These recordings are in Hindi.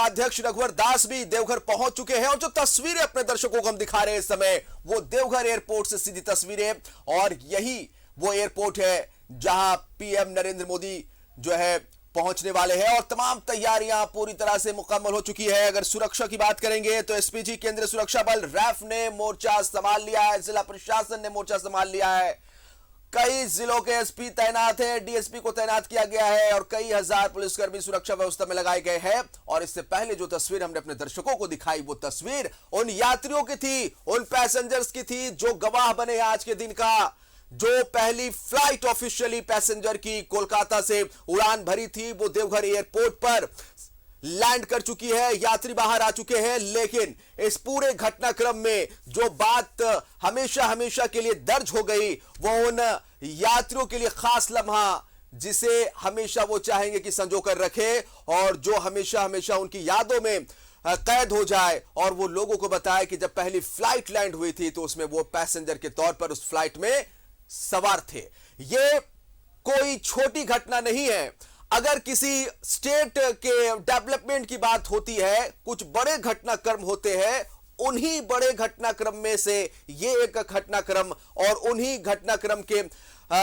उपाध्यक्ष रघुवर दास भी देवघर पहुंच चुके हैं और जो तस्वीरें अपने दर्शकों को हम दिखा रहे हैं इस समय वो देवघर एयरपोर्ट से सीधी तस्वीरें। और यही वो एयरपोर्ट है जहां पीएम नरेंद्र मोदी जो है पहुंचने वाले हैं और तमाम तैयारियां पूरी तरह से मुकम्मल हो चुकी है। अगर सुरक्षा की बात करेंगे तो एसपीजी केंद्रीय सुरक्षा बल रैफ ने मोर्चा संभाल लिया है, जिला प्रशासन ने मोर्चा संभाल लिया है, कई जिलों के एसपी तैनात है, डीएसपी को तैनात किया गया है और कई हजार पुलिसकर्मी सुरक्षा व्यवस्था में लगाए गए हैं। और इससे पहले जो तस्वीर हमने अपने दर्शकों को दिखाई वो तस्वीर उन यात्रियों की थी, उन पैसेंजर्स की थी जो गवाह बने आज के दिन का। जो पहली फ्लाइट ऑफिशियली पैसेंजर की कोलकाता से उड़ान भरी थी वो देवघर एयरपोर्ट पर लैंड कर चुकी है, यात्री बाहर आ चुके हैं। लेकिन इस पूरे घटनाक्रम में जो बात हमेशा हमेशा के लिए दर्ज हो गई वो उन यात्रियों के लिए खास लम्हा जिसे हमेशा वो चाहेंगे कि संजो कर रखे और जो हमेशा हमेशा उनकी यादों में कैद हो जाए। और वो लोगों को बताए कि जब पहली फ्लाइट लैंड हुई थी तो उसमें वो पैसेंजर के तौर पर उस फ्लाइट में सवार थे। ये कोई छोटी घटना नहीं है। अगर किसी स्टेट के डेवलपमेंट की बात होती है, कुछ बड़े घटनाक्रम होते हैं, उन्हीं बड़े घटनाक्रम में से ये एक घटनाक्रम और उन्हीं घटनाक्रम के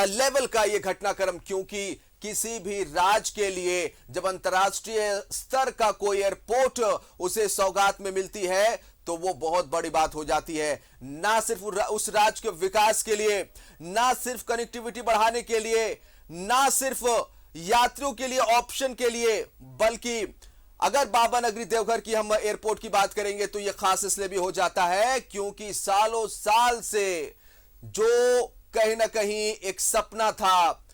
लेवल का ये घटनाक्रम, क्योंकि किसी भी राज्य के लिए जब अंतर्राष्ट्रीय स्तर का कोई एयरपोर्ट उसे सौगात में मिलती है तो वो बहुत बड़ी बात हो जाती है। ना सिर्फ उस राज्य के विकास के लिए, ना सिर्फ कनेक्टिविटी बढ़ाने के लिए, ना सिर्फ यात्रियों के लिए ऑप्शन के लिए, बल्कि अगर बाबा नगरी देवघर की हम एयरपोर्ट की बात करेंगे तो यह खास इसलिए भी हो जाता है क्योंकि सालों साल से जो कहीं ना कहीं एक सपना था,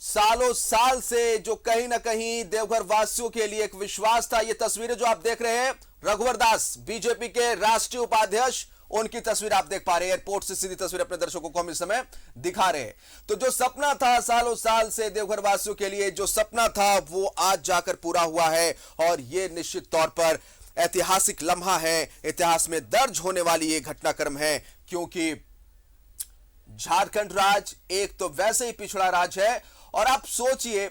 सालों साल से जो कहीं ना कहीं देवघर वासियों के लिए एक विश्वास था। ये तस्वीरें जो आप देख रहे हैं रघुवर दास बीजेपी के राष्ट्रीय उपाध्यक्ष, उनकी तस्वीर आप देख पा रहे हैं। एयरपोर्ट से सीधी तस्वीर अपने दर्शकों को हम इस समय दिखा रहे हैं। तो जो सपना था सालों साल से देवघर वासियों के लिए, जो सपना था वो आज जाकर पूरा हुआ है और ये निश्चित तौर पर ऐतिहासिक लम्हा है, इतिहास में दर्ज होने वाली ये घटनाक्रम है। क्योंकि झारखंड राज्य एक तो वैसे ही पिछड़ा राज्य है और आप सोचिए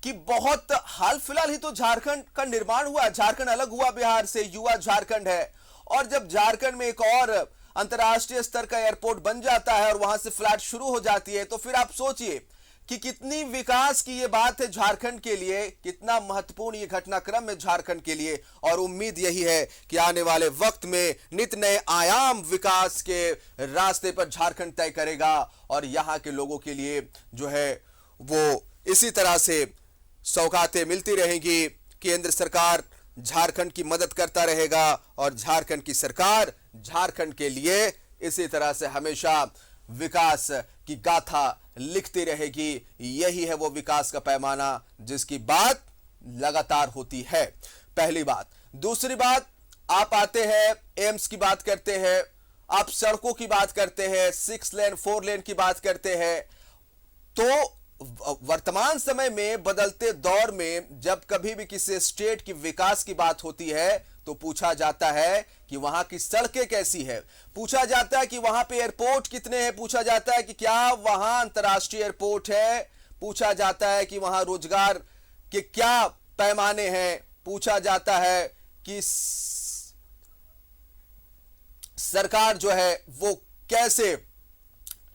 कि बहुत हाल फिलहाल ही तो झारखंड का निर्माण हुआ, झारखंड अलग हुआ बिहार से, युवा झारखंड है। और जब झारखंड में एक और अंतर्राष्ट्रीय स्तर का एयरपोर्ट बन जाता है और वहां से फ्लाइट शुरू हो जाती है तो फिर आप सोचिए कि कितनी विकास की ये बात है झारखंड के लिए, कितना महत्वपूर्ण ये घटनाक्रम है झारखंड के लिए। और उम्मीद यही है कि आने वाले वक्त में नित नए आयाम विकास के रास्ते पर झारखंड तय करेगा और यहाँ के लोगों के लिए जो है वो इसी तरह से सौगातें मिलती रहेंगी। केंद्र सरकार झारखंड की मदद करता रहेगा और झारखंड की सरकार झारखंड के लिए इसी तरह से हमेशा विकास की गाथा लिखती रहेगी। यही है वो विकास का पैमाना जिसकी बात लगातार होती है। पहली बात। दूसरी बात, आप आते हैं एम्स की बात करते हैं, आप सड़कों की बात करते हैं, 6 लेन 4 लेन की बात करते हैं। तो वर्तमान समय में बदलते दौर में जब कभी भी किसी स्टेट की विकास की बात होती है तो पूछा जाता है कि वहां की सड़कें कैसी है, पूछा जाता है कि वहां पे एयरपोर्ट कितने हैं, पूछा जाता है कि क्या वहां अंतर्राष्ट्रीय एयरपोर्ट है, पूछा जाता है कि वहां रोजगार के क्या पैमाने हैं, पूछा जाता है कि सरकार जो है वो कैसे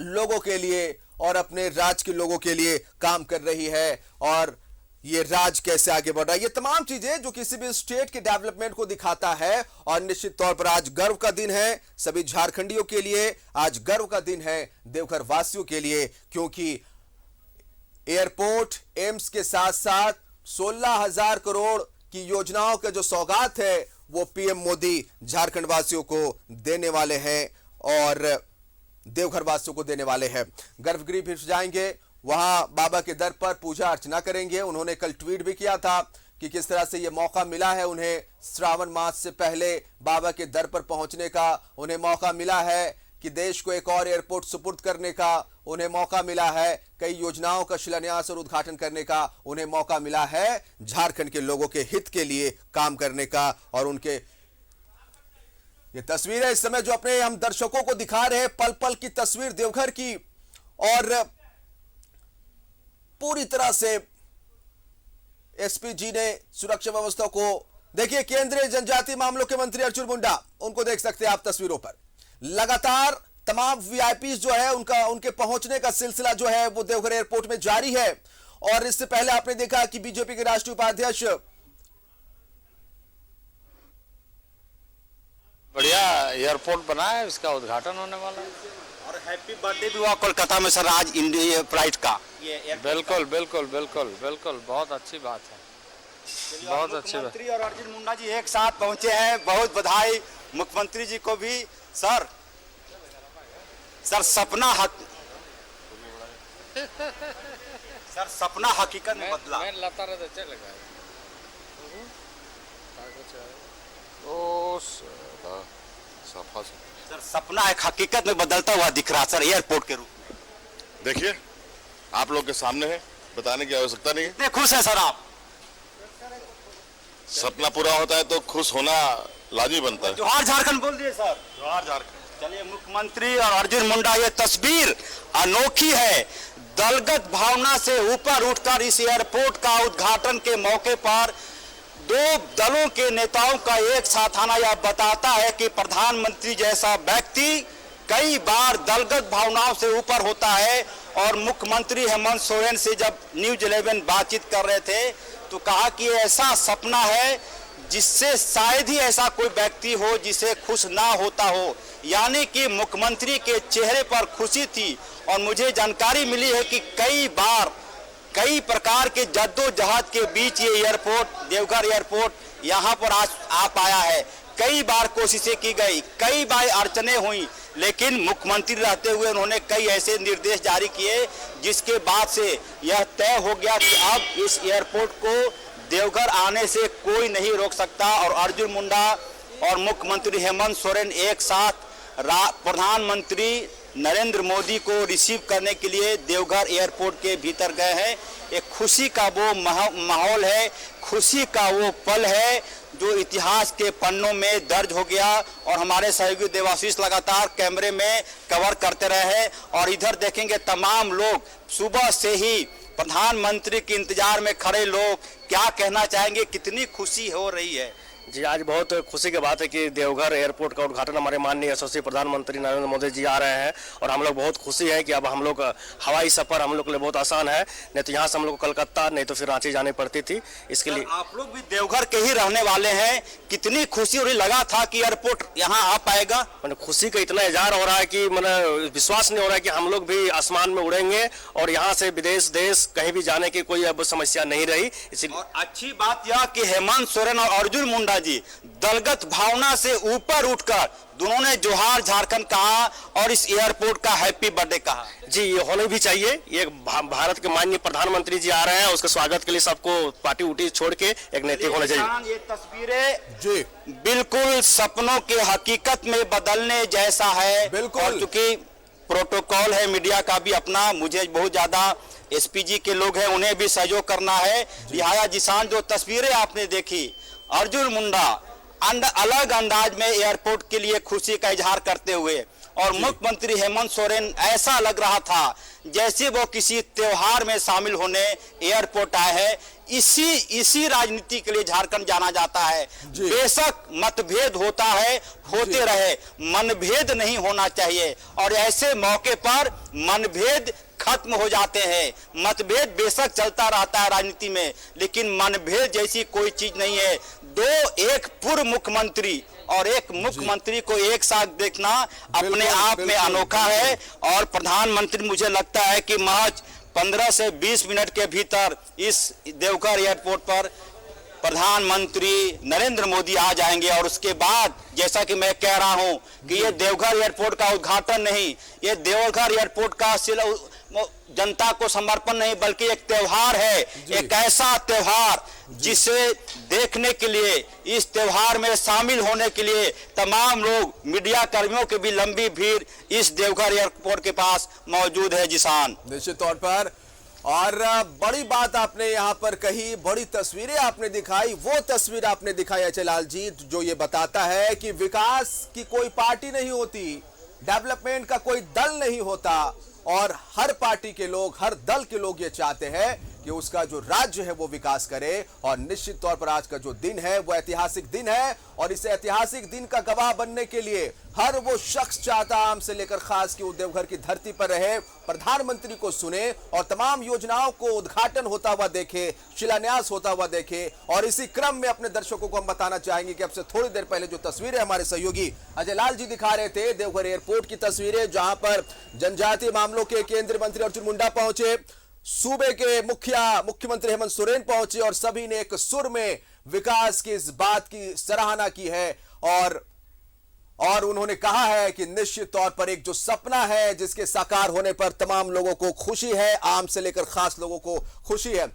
लोगों के लिए और अपने राज्य के लोगों के लिए काम कर रही है और ये राज्य कैसे आगे बढ़ रहा है। ये तमाम चीजें जो किसी भी स्टेट के डेवलपमेंट को दिखाता है। और निश्चित तौर पर आज गर्व का दिन है सभी झारखंडियों के लिए, आज गर्व का दिन है देवघर वासियों के लिए, क्योंकि एयरपोर्ट एम्स के साथ साथ 16,000 करोड़ की योजनाओं का जो सौगात है वो पीएम मोदी झारखंड वासियों को देने वाले हैं और देवघर वासियों को देने वाले हैं। गर्भगृह भी जाएंगे, वहां बाबा के दर पर पूजा अर्चना करेंगे। उन्होंने कल ट्वीट भी किया था कि किस तरह से यह मौका मिला है उन्हें श्रावण मास से पहले बाबा के दर पर पहुंचने का, उन्हें मौका मिला है कि देश को एक और एयरपोर्ट सुपुर्द करने का, उन्हें मौका मिला है कई योजनाओं का शिलान्यास और उद्घाटन करने का, उन्हें मौका मिला है झारखंड के लोगों के हित के लिए काम करने का। और उनके ये तस्वीर है इस समय जो अपने हम दर्शकों को दिखा रहे हैं, पल पल की तस्वीर देवघर की, और पूरी तरह से एसपी जी ने सुरक्षा व्यवस्था को देखिए। केंद्रीय जनजातीय मामलों के मंत्री अर्जुन मुंडा, उनको देख सकते हैं आप तस्वीरों पर। लगातार तमाम वीआईपी जो है उनके पहुंचने का सिलसिला जो है वो देवघर एयरपोर्ट में जारी है। और इससे पहले आपने देखा कि बीजेपी के राष्ट्रीय उपाध्यक्ष बढ़िया एयरपोर्ट बना है, इसका उद्घाटन होने वाला है और हैप्पी बर्थडे भी हुआ कोलकाता में सर आज इंडिया फ्लाइट का। बिल्कुल बिल्कुल बिल्कुल बिल्कुल, बहुत अच्छी बात है, बहुत अच्छी बात। मुख्यमंत्री और अर्जुन मुंडा जी एक साथ पहुंचे हैं, बहुत बधाई मुख्यमंत्री जी को भी। सर सपना सर सपना हकीकत में बदला। मैं लाता रहता चलेगा सर सपना एक हकीकत में बदलता हुआ दिख रहा सर एयरपोर्ट के रूप में। देखिए आप लोग के सामने है, बताने की आवश्यकता नहीं है। कितने खुश हैं सर आप? सपना पूरा होता है तो खुश होना लाजमी बनता है। जोहार झारखंड बोल दिए सर। जोहार झारखंड। चलिए मुख्यमंत्री और अर्जुन मुंडा, ये तस्वीर अनोखी है। दलगत भावना से ऊपर उठकर इस एयरपोर्ट का उद्घाटन के मौके पर दो दलों के नेताओं का एक साथ आना यह बताता है कि प्रधानमंत्री जैसा व्यक्ति कई बार दलगत भावनाओं से ऊपर होता है। और मुख्यमंत्री हेमंत सोरेन से जब न्यूज 11 बातचीत कर रहे थे तो कहा कि ऐसा सपना है जिससे शायद ही ऐसा कोई व्यक्ति हो जिसे खुश ना होता हो। यानी कि मुख्यमंत्री के चेहरे पर खुशी थी। और मुझे जानकारी मिली है कि कई बार कई प्रकार के जद्दोजहद के बीच ये एयरपोर्ट, देवघर एयरपोर्ट यहाँ पर आज आ पाया है। कई बार कोशिशें की गई, कई बार अड़चने हुई, लेकिन मुख्यमंत्री रहते हुए उन्होंने कई ऐसे निर्देश जारी किए जिसके बाद से यह तय हो गया कि अब इस एयरपोर्ट को देवघर आने से कोई नहीं रोक सकता। और अर्जुन मुंडा और मुख्यमंत्री हेमंत सोरेन एक साथ प्रधानमंत्री नरेंद्र मोदी को रिसीव करने के लिए देवघर एयरपोर्ट के भीतर गए हैं। एक खुशी का वो माहौल है, खुशी का वो पल है जो इतिहास के पन्नों में दर्ज हो गया। और हमारे सहयोगी देवाशीष लगातार कैमरे में कवर करते रहे हैं। और इधर देखेंगे तमाम लोग सुबह से ही प्रधानमंत्री के इंतजार में खड़े लोग क्या कहना चाहेंगे, कितनी खुशी हो रही है। जी, आज बहुत खुशी की बात है कि देवघर एयरपोर्ट का उद्घाटन हमारे माननीय यशस्वी प्रधानमंत्री नरेंद्र मोदी जी आ रहे हैं। और हम लोग बहुत खुशी है कि अब हम लोग हवाई सफर हम लोग के लिए बहुत आसान है। नहीं तो यहाँ से हम लोग को कलकत्ता, नहीं तो फिर रांची जानी पड़ती थी। इसके लिए आप लोग भी देवघर के ही रहने वाले हैं, कितनी खुशी और लगा था कि एयरपोर्ट यहाँ आ पाएगा? मैंने खुशी का इतना इजहार हो रहा है कि मैंने विश्वास नहीं हो रहा है कि हम लोग भी आसमान में उड़ेंगे और यहाँ से विदेश देश कहीं भी जाने की कोई अब समस्या नहीं रही। इसीलिए अच्छी बात यह कि हेमंत सोरेन और अर्जुन मुंडा जी दलगत भावना से ऊपर उठकर दोनों ने जोहार झारखंड कहा और इस एयरपोर्ट का हैप्पी बर्थडे कहा। जी, ये होने भी चाहिए। ये भारत के माननीय प्रधानमंत्री जी आ रहे हैं, उसके स्वागत के लिए सबको पार्टी उटी छोड़ के एक नैतिक होना चाहिए। ये तस्वीरें जी बिल्कुल सपनों के हकीकत में बदलने जैसा है। बिल्कुल। क्योंकि प्रोटोकॉल है मीडिया का भी अपना, मुझे बहुत ज्यादा एसपीजी के लोग हैं उन्हें भी सहयोग करना है। लिहाजा जिसान जो तस्वीरें आपने देखी, अर्जुन मुंडा अलग अंदाज में एयरपोर्ट के लिए खुशी का इजहार करते हुए, और मुख्यमंत्री हेमंत सोरेन ऐसा लग रहा था जैसे वो किसी त्योहार में शामिल होने एयरपोर्ट आए हैं। इसी राजनीति के लिए झारखंड जाना जाता है। बेशक मतभेद होता है, होते रहे, मनभेद नहीं होना चाहिए। और ऐसे मौके पर मनभेद खत्म हो जाते हैं। मतभेद बेशक चलता रहता है राजनीति में, लेकिन मनभेद जैसी कोई चीज नहीं है। एक पूर्व मुख्यमंत्री और एक मुख्यमंत्री को एक साथ देखना अपने आप में अनोखा है। और प्रधानमंत्री मुझे लगता है कि महज 15 से 20 मिनट के भीतर इस देवघर एयरपोर्ट पर प्रधानमंत्री नरेंद्र मोदी आ जाएंगे। और उसके बाद जैसा कि मैं कह रहा हूं कि ये देवघर एयरपोर्ट का उद्घाटन नहीं, ये देवघर एयरपोर्ट का जनता को समर्पण नहीं, बल्कि एक त्योहार है। एक ऐसा त्योहार जिसे देखने के लिए, इस त्योहार में शामिल होने के लिए तमाम लोग, मीडिया कर्मियों की भी लंबी भीड़ इस देवघर एयरपोर्ट के पास मौजूद है। जिसान निश्चित तौर पर, और बड़ी बात आपने यहाँ पर कही, बड़ी तस्वीरें आपने दिखाई। वो तस्वीर आपने दिखाई अजय लाल जी जो ये बताता है कि विकास की कोई पार्टी नहीं होती, डेवलपमेंट का कोई दल नहीं होता, और हर पार्टी के लोग, हर दल के लोग ये चाहते हैं कि उसका जो राज्य है वो विकास करे। और निश्चित तौर पर आज का जो दिन है वो ऐतिहासिक दिन है और इस ऐतिहासिक दिन का गवाह बनने के लिए हर वो शख्स चाहता आम से लेकर खास कि वो देवघर की धरती पर रहे, प्रधानमंत्री को सुने और तमाम योजनाओं को उद्घाटन होता हुआ देखे, शिलान्यास होता हुआ देखे। और इसी क्रम में अपने दर्शकों को हम बताना चाहेंगे कि अब से थोड़ी देर पहले जो तस्वीरें हमारे सहयोगी अजय लाल जी दिखा रहे थे, देवघर एयरपोर्ट की तस्वीरें, जहां पर जनजातीय मामलों के केंद्रीय मंत्री अर्जुन मुंडा पहुंचे, सूबे के मुख्यमंत्री हेमंत सोरेन पहुंचे और सभी ने एक सुर में विकास की इस बात की सराहना की है और उन्होंने कहा है कि निश्चित तौर पर एक जो सपना है जिसके साकार होने पर तमाम लोगों को खुशी है, आम से लेकर खास लोगों को खुशी है।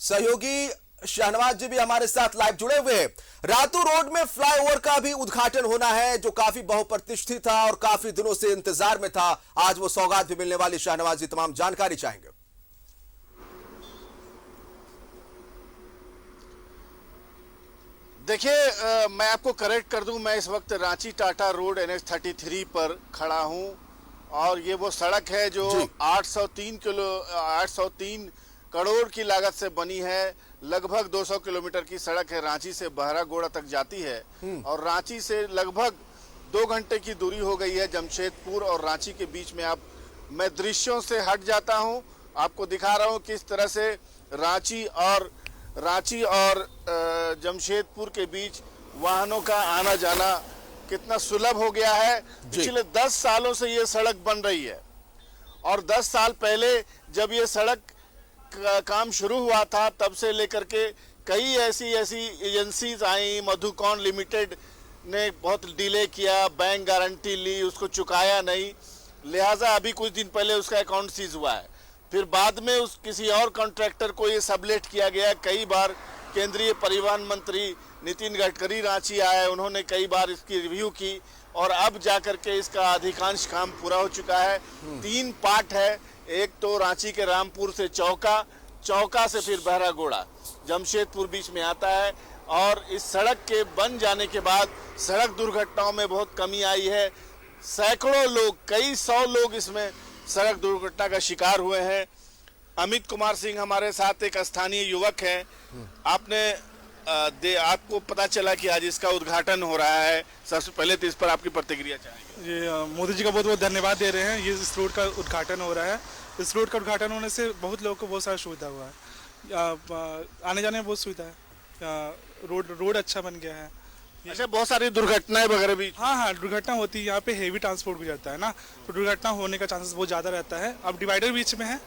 सहयोगी शहनवाज जी भी हमारे साथ लाइव जुड़े हुए हैं। रातू रोड में फ्लाईओवर का भी उद्घाटन होना है जो काफी बहुप्रतीक्षित था और काफी दिनों से इंतजार में था। आज वो सौगात भी मिलने वाली। शहनवाज जी तमाम जानकारी चाहेंगे। देखिए, मैं आपको करेक्ट कर दूं, मैं इस वक्त रांची टाटा रोड NH33 पर खड़ा हूं और ये वो सड़क है जो 803 करोड़ की लागत से बनी है। लगभग 200 किलोमीटर की सड़क है, रांची से बहरागोड़ा तक जाती है और रांची से लगभग 2 घंटे की दूरी हो गई है। जमशेदपुर और रांची के बीच में मैं दृश्यों से हट जाता हूं, आपको दिखा रहा हूं किस तरह से रांची और जमशेदपुर के बीच वाहनों का आना जाना कितना सुलभ हो गया है। पिछले 10 सालों से ये सड़क बन रही है और 10 साल पहले जब ये सड़क का काम शुरू हुआ था तब से लेकर के कई ऐसी एजेंसीज आई। मधुकॉन लिमिटेड ने बहुत डिले किया, बैंक गारंटी ली, उसको चुकाया नहीं, लिहाजा अभी कुछ दिन पहले उसका अकाउंट सीज हुआ है। फिर बाद में किसी और कॉन्ट्रैक्टर को ये सबलेट किया गया। कई बार केंद्रीय परिवहन मंत्री नितिन गडकरी रांची आए, उन्होंने कई बार इसकी रिव्यू की और अब जाकर के इसका अधिकांश काम पूरा हो चुका है। 3 पार्ट है, एक तो रांची के रामपुर से चौका से फिर बहरागोड़ा जमशेदपुर बीच में आता है और इस सड़क के बन जाने के बाद सड़क दुर्घटनाओं में बहुत कमी आई है। सैकड़ों लोग, कई 100 लोग इसमें सड़क दुर्घटना का शिकार हुए हैं। अमित कुमार सिंह हमारे साथ एक स्थानीय युवक हैं। आपको पता चला कि आज इसका उद्घाटन हो रहा है, सबसे पहले तो इस पर आपकी प्रतिक्रिया चाहेंगे। ये मोदी जी का बहुत बहुत धन्यवाद दे रहे हैं। ये इस रोड का उद्घाटन हो रहा है। इस रोड का उद्घाटन होने से बहुत लोगों को बहुत सारा सुविधा हुआ है, आने जाने में बहुत सुविधा है। रोड अच्छा बन गया है। अच्छा, बहुत सारी दुर्घटनाएं वगैरह भी? हाँ, दुर्घटना होती है। यहाँ पे हेवी ट्रांसपोर्ट भी जाता है ना, तो दुर्घटना होने का चांसेस बहुत ज़्यादा रहता है। अब डिवाइडर बीच में है,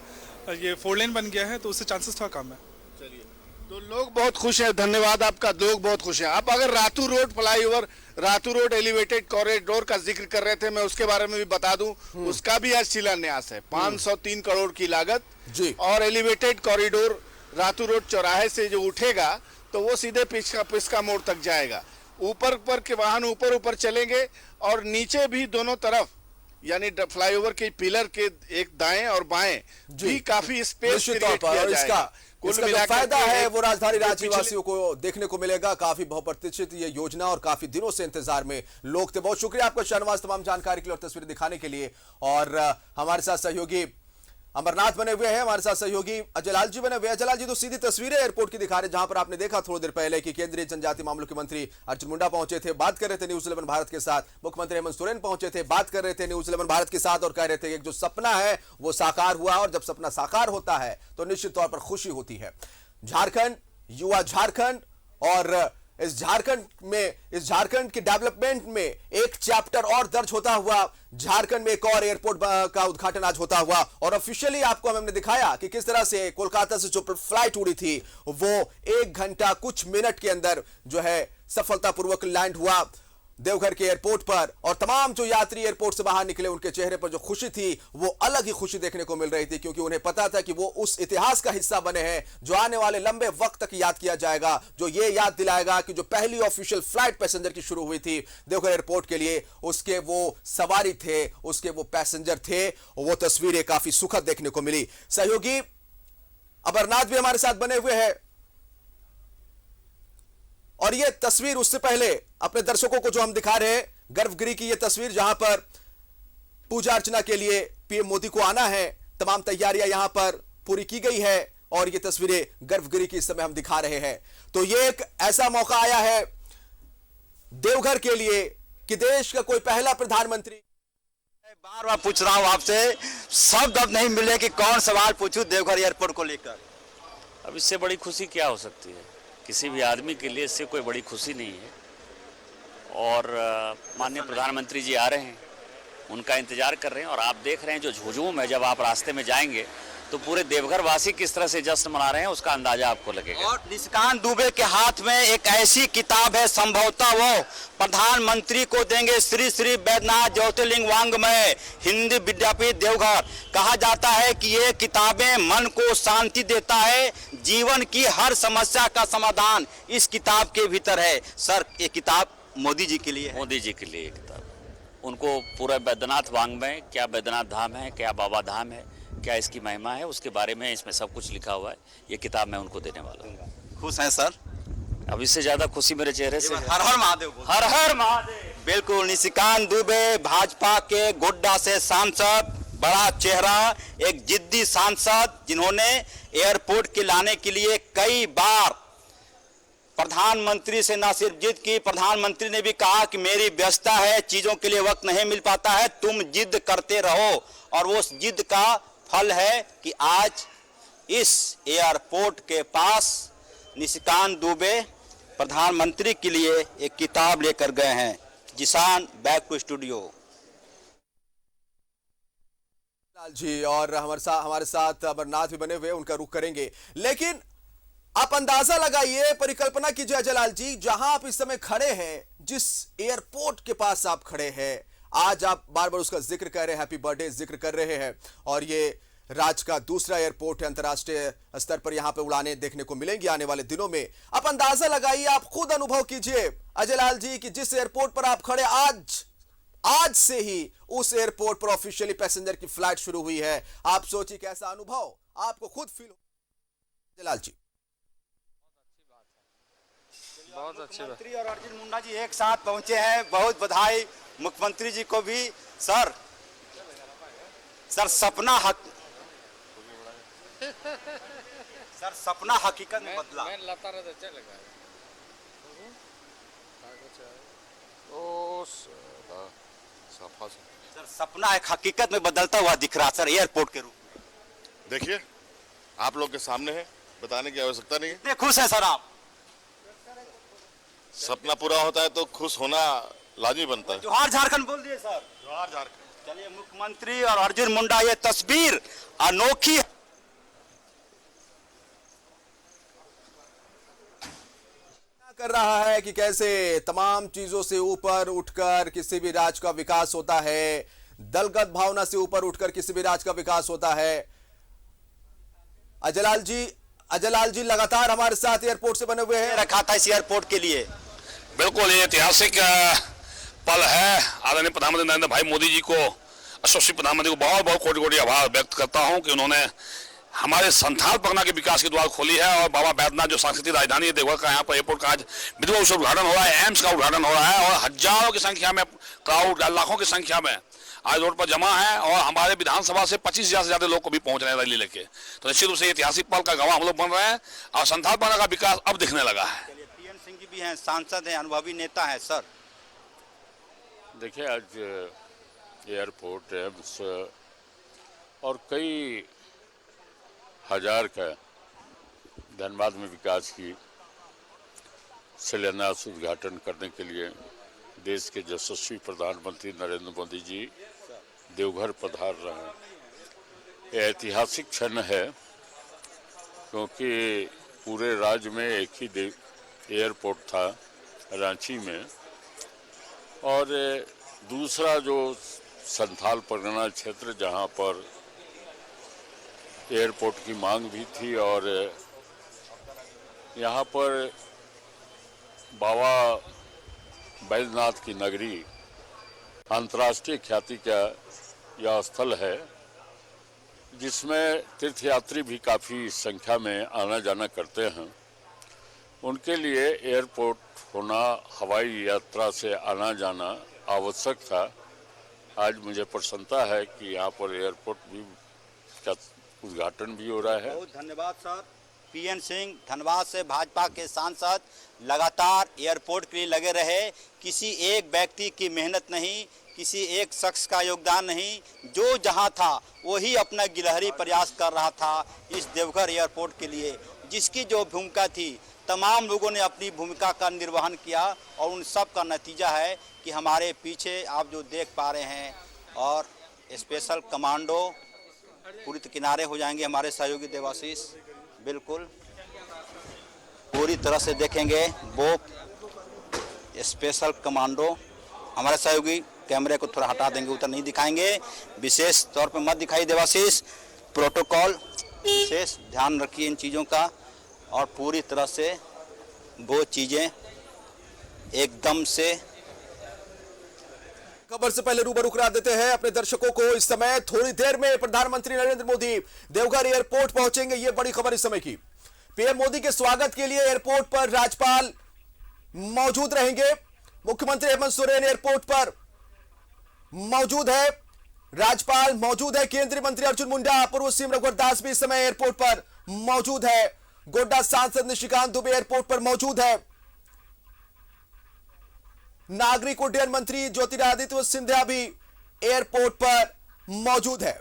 ये 4 लेन बन गया है तो उससे चांसेस थोड़ा कम है। चलिए, तो लोग बहुत खुश हैं, धन्यवाद आपका, लोग बहुत खुश हैं। आप अगर Ratu road flyover, Ratu road elevated corridor का जिक्र कर रहे थे, मैं उसके बारे में भी बता दूं, उसका भी आज शिलान्यास है। 503 करोड़ की लागत जी। और एलिवेटेड कॉरिडोर रातू रोड चौराहे से जो उठेगा तो वो सीधे पिस्का मोड़ तक जाएगा। ऊपर के वाहन ऊपर चलेंगे और नीचे भी दोनों तरफ यानी फ्लाईओवर के पिलर के एक दाएं और बाएं भी काफी स्पेस क्रिएट किया जाएगा। इसका जो फायदा है वो राजधानी रांची वासियों को देखने को मिलेगा। काफी बहुप्रतीक्षित ये योजना और काफी दिनों से इंतजार में लोग थे। बहुत शुक्रिया आपका शहनवाज, तमाम जानकारी के लिए और तस्वीरें दिखाने के लिए। और हमारे साथ सहयोगी अमरनाथ बने हुए हैं, हमारे साथ सहयोगी अजय लाल जी बने हुए हैं। अजय लाल जी, तो सीधी तस्वीरें एयरपोर्ट की दिखा रहे, जहां पर आपने देखा थोड़ी देर पहले कि केंद्रीय जनजातीय मामलों के मंत्री अर्जुन मुंडा पहुंचे थे, बात कर रहे थे न्यूज 11 भारत के साथ। मुख्यमंत्री हेमंत सोरेन पहुंचे थे, बात कर रहे थे न्यूज 11 भारत के साथ और कह रहे थे एक जो सपना है वो साकार हुआ और जब सपना साकार होता है तो निश्चित तौर पर खुशी होती है। झारखंड, युवा झारखंड और इस झारखंड के डेवलपमेंट में एक चैप्टर और दर्ज होता हुआ, झारखंड में एक और एयरपोर्ट का उद्घाटन आज होता हुआ और ऑफिशियली आपको हमने दिखाया कि किस तरह से कोलकाता से जो फ्लाइट उड़ी थी वो 1 घंटा कुछ मिनट के अंदर जो है सफलतापूर्वक लैंड हुआ देवघर के एयरपोर्ट पर। और तमाम जो यात्री एयरपोर्ट से बाहर निकले उनके चेहरे पर जो खुशी थी वो अलग ही खुशी देखने को मिल रही थी, क्योंकि उन्हें पता था कि वो उस इतिहास का हिस्सा बने हैं जो आने वाले लंबे वक्त तक याद किया जाएगा, जो ये याद दिलाएगा कि जो पहली ऑफिशियल फ्लाइट पैसेंजर की शुरू हुई थी देवघर एयरपोर्ट के लिए, उसके वो सवारी थे, उसके वो पैसेंजर थे। वो तस्वीरें काफी सुखद देखने को मिली। सहयोगी अमरनाथ भी हमारे साथ बने हुए हैं और ये तस्वीर उससे पहले अपने दर्शकों को जो हम दिखा रहे हैं, गर्भगिरी की ये तस्वीर, जहां पर पूजा अर्चना के लिए पीएम मोदी को आना है। तमाम तैयारियां यहां पर पूरी की गई है और ये तस्वीरें गर्भगिरी की इस समय हम दिखा रहे हैं। तो ये एक ऐसा मौका आया है देवघर के लिए कि देश का कोई पहला प्रधानमंत्री। बार बार पूछ रहा हूं आपसे, शब्द अब नहीं मिले कि कौन सवाल पूछूं देवघर एयरपोर्ट को लेकर। अब इससे बड़ी खुशी क्या हो सकती है? किसी भी आदमी के लिए इससे कोई बड़ी खुशी नहीं है। और माननीय प्रधानमंत्री जी आ रहे हैं, उनका इंतजार कर रहे हैं और आप देख रहे हैं जो हुजूम है। जब आप रास्ते में जाएंगे तो पूरे देवघर वासी किस तरह से जश्न मना रहे हैं उसका अंदाजा आपको लगेगा। और निशिकांत दुबे के हाथ में एक ऐसी किताब है, संभवतः वो प्रधानमंत्री को देंगे, श्री श्री बैद्यनाथ ज्योतिर्लिंग वांग्मय हिंदी विद्यापीठ देवघर। कहा जाता है कि ये किताबें मन को शांति देता है, जीवन की हर समस्या का समाधान इस किताब के भीतर है। सर, ये किताब मोदी जी के लिए है। मोदी जी के लिए ये किताब, उनको पूरा बैद्यनाथ वांग्मय, क्या बैद्यनाथ धाम है, क्या बाबा धाम है, क्या इसकी महिमा है, उसके बारे में इसमें सब कुछ लिखा हुआ है। ये किताब मैं उनको देने वाला हूँ। खुश हैं सर? अब इससे ज्यादा खुशी मेरे चेहरे से है। हर हर महादेव। हर हर महादेव। बिल्कुल, निशिकांत दुबे भाजपा के गोड्डा से सांसद, बड़ा चेहरा, एक जिद्दी सांसद जिन्होंने एयरपोर्ट के लाने के लिए कई बार प्रधानमंत्री से ना सिर्फ जिद की, प्रधानमंत्री ने भी कहा कि मेरी व्यस्तता है, चीजों के लिए वक्त नहीं मिल पाता है, तुम जिद करते रहो। और वो जिद का फल है कि आज इस एयरपोर्ट के पास निशिकांत दुबे प्रधानमंत्री के लिए एक किताब लेकर गए हैं। जिसान, back to studio. Lal ji और हमारे साथ अमरनाथ भी बने हुए, उनका रुख करेंगे। लेकिन आप अंदाजा लगाइए, परिकल्पना कीजिए अजय लाल जी, जहां आप इस समय खड़े हैं, जिस एयरपोर्ट के पास आप खड़े हैं, आज आप बार बार उसका जिक्र कर रहे हैं, हैप्पी बर्थडे जिक्र कर रहे हैं। और ये राज्य का दूसरा एयरपोर्ट है, अंतर्राष्ट्रीय स्तर पर यहां पे उड़ानें देखने को मिलेंगी आने वाले दिनों में। आप अंदाजा लगाइए, आप खुद अनुभव कीजिए अजय लाल जी कि जिस एयरपोर्ट पर आप खड़े, आज से ही उस एयरपोर्ट पर ऑफिशियली पैसेंजर की फ्लाइट शुरू हुई है। आप सोचिए कैसा अनुभव आपको खुद फील हो। अजय लाल जी, बहुत अच्छी बात। मुख्यमंत्री और अर्जुन मुंडा जी एक साथ पहुंचे हैं, बहुत बधाई मुख्यमंत्री जी को भी। सर सपना सपना हकीकत में बदला। सर, सपना एक हकीकत में बदलता हुआ दिख रहा सर, एयरपोर्ट के रूप में। देखिए, आप लोग के सामने है, बताने की आवश्यकता नहीं है। कितने खुश हैं सर आप? सपना पूरा होता है तो खुश होना लाजमी बनता है। जोहार झारखंड बोल दिए सर। जोहार झारखंड। चलिए, मुख्यमंत्री और अर्जुन मुंडा, ये तस्वीर अनोखी है। कर रहा है कि कैसे तमाम चीजों से ऊपर उठकर किसी भी राज्य का विकास होता है, दलगत भावना से ऊपर उठकर किसी भी राज्य का विकास होता है। अजय लाल जी लगातार हमारे साथ एयरपोर्ट से बने हुए हैं। रखा था इस एयरपोर्ट के लिए। बिल्कुल, ये ऐतिहासिक पल है। आदरणीय प्रधानमंत्री नरेंद्र भाई मोदी जी को, यशस्वी प्रधानमंत्री को बहुत बहुत कोटि कोटि आभार व्यक्त करता हूं कि उन्होंने हमारे संथाल परगना के विकास की द्वार खोली है। और बाबा बैद्यनाथ जो सांस्कृतिक राजधानी है देवघर का, यहाँ पर एयरपोर्ट का आज विधिवत रूप से उद्घाटन हो रहा है, एम्स का उद्घाटन हो रहा है और हजारों की संख्या में क्राउड, लाखों की संख्या में आज रोड पर जमा है। और हमारे विधानसभा से 25,000 से ज्यादा लोग को भी पहुंच रहे हैं रैली लेके। तो निश्चित रूप से ऐतिहासिक पल का गवाह हम लोग बन रहे हैं और संथाल परगना का विकास अब दिखने लगा है। पीएन सिंह जी भी हैं, सांसद हैं, अनुभवी नेता हैं। सर देखिए, आज एयरपोर्ट, एम्स और कई हजार का धनबाद में विकास की शिलान्यास उद्घाटन करने के लिए देश के यशस्वी प्रधानमंत्री नरेंद्र मोदी जी देवघर पधार रहे हैं। यह ऐतिहासिक क्षण है क्योंकि पूरे राज्य में एक ही एयरपोर्ट था रांची में, और दूसरा जो संथाल परगना क्षेत्र जहां पर एयरपोर्ट की मांग भी थी और यहाँ पर बाबा बैद्यनाथ की नगरी अंतर्राष्ट्रीय ख्याति का यह स्थल है जिसमें तीर्थयात्री भी काफ़ी संख्या में आना जाना करते हैं। उनके लिए एयरपोर्ट होना, हवाई यात्रा से आना जाना आवश्यक था। आज मुझे प्रसन्नता है कि यहाँ पर एयरपोर्ट भी का उद्घाटन भी हो रहा है। बहुत धन्यवाद सर। पीएन सिंह धनबाद से भाजपा के सांसद लगातार एयरपोर्ट के लिए लगे रहे। किसी एक व्यक्ति की मेहनत नहीं, किसी एक शख्स का योगदान नहीं, जो जहां था वही अपना गिलहरी प्रयास कर रहा था इस देवघर एयरपोर्ट के लिए। जिसकी जो भूमिका थी तमाम लोगों ने अपनी भूमिका का निर्वहन किया और उन सब का नतीजा है कि हमारे पीछे आप जो देख पा रहे हैं और स्पेशल कमांडो पूरी किनारे हो जाएंगे। हमारे सहयोगी देवाशीष बिल्कुल पूरी तरह से देखेंगे। वो स्पेशल कमांडो हमारे सहयोगी कैमरे को थोड़ा हटा देंगे, उधर नहीं दिखाएंगे, विशेष तौर पे मत दिखाई देवाशीष। प्रोटोकॉल विशेष ध्यान रखिए इन चीज़ों का और पूरी तरह से वो चीज़ें एकदम से। खबर से पहले रूबरू करा देते हैं अपने दर्शकों को। इस समय थोड़ी देर में प्रधानमंत्री नरेंद्र मोदी देवघर एयरपोर्ट पहुंचेंगे, ये बड़ी खबर इस समय की। पीएम मोदी के स्वागत के लिए एयरपोर्ट पर राज्यपाल मौजूद रहेंगे। मुख्यमंत्री हेमंत सोरेन एयरपोर्ट पर मौजूद है, राज्यपाल मौजूद है, केंद्रीय मंत्री अर्जुन मुंडा, पूर्व सीएम रघुवर दास भी इस समय एयरपोर्ट पर मौजूद है, गोड्डा सांसद निशिकांत दुबे एयरपोर्ट पर मौजूद है, नागरिक उड्डयन मंत्री ज्योतिरादित्य सिंधिया भी एयरपोर्ट पर मौजूद है।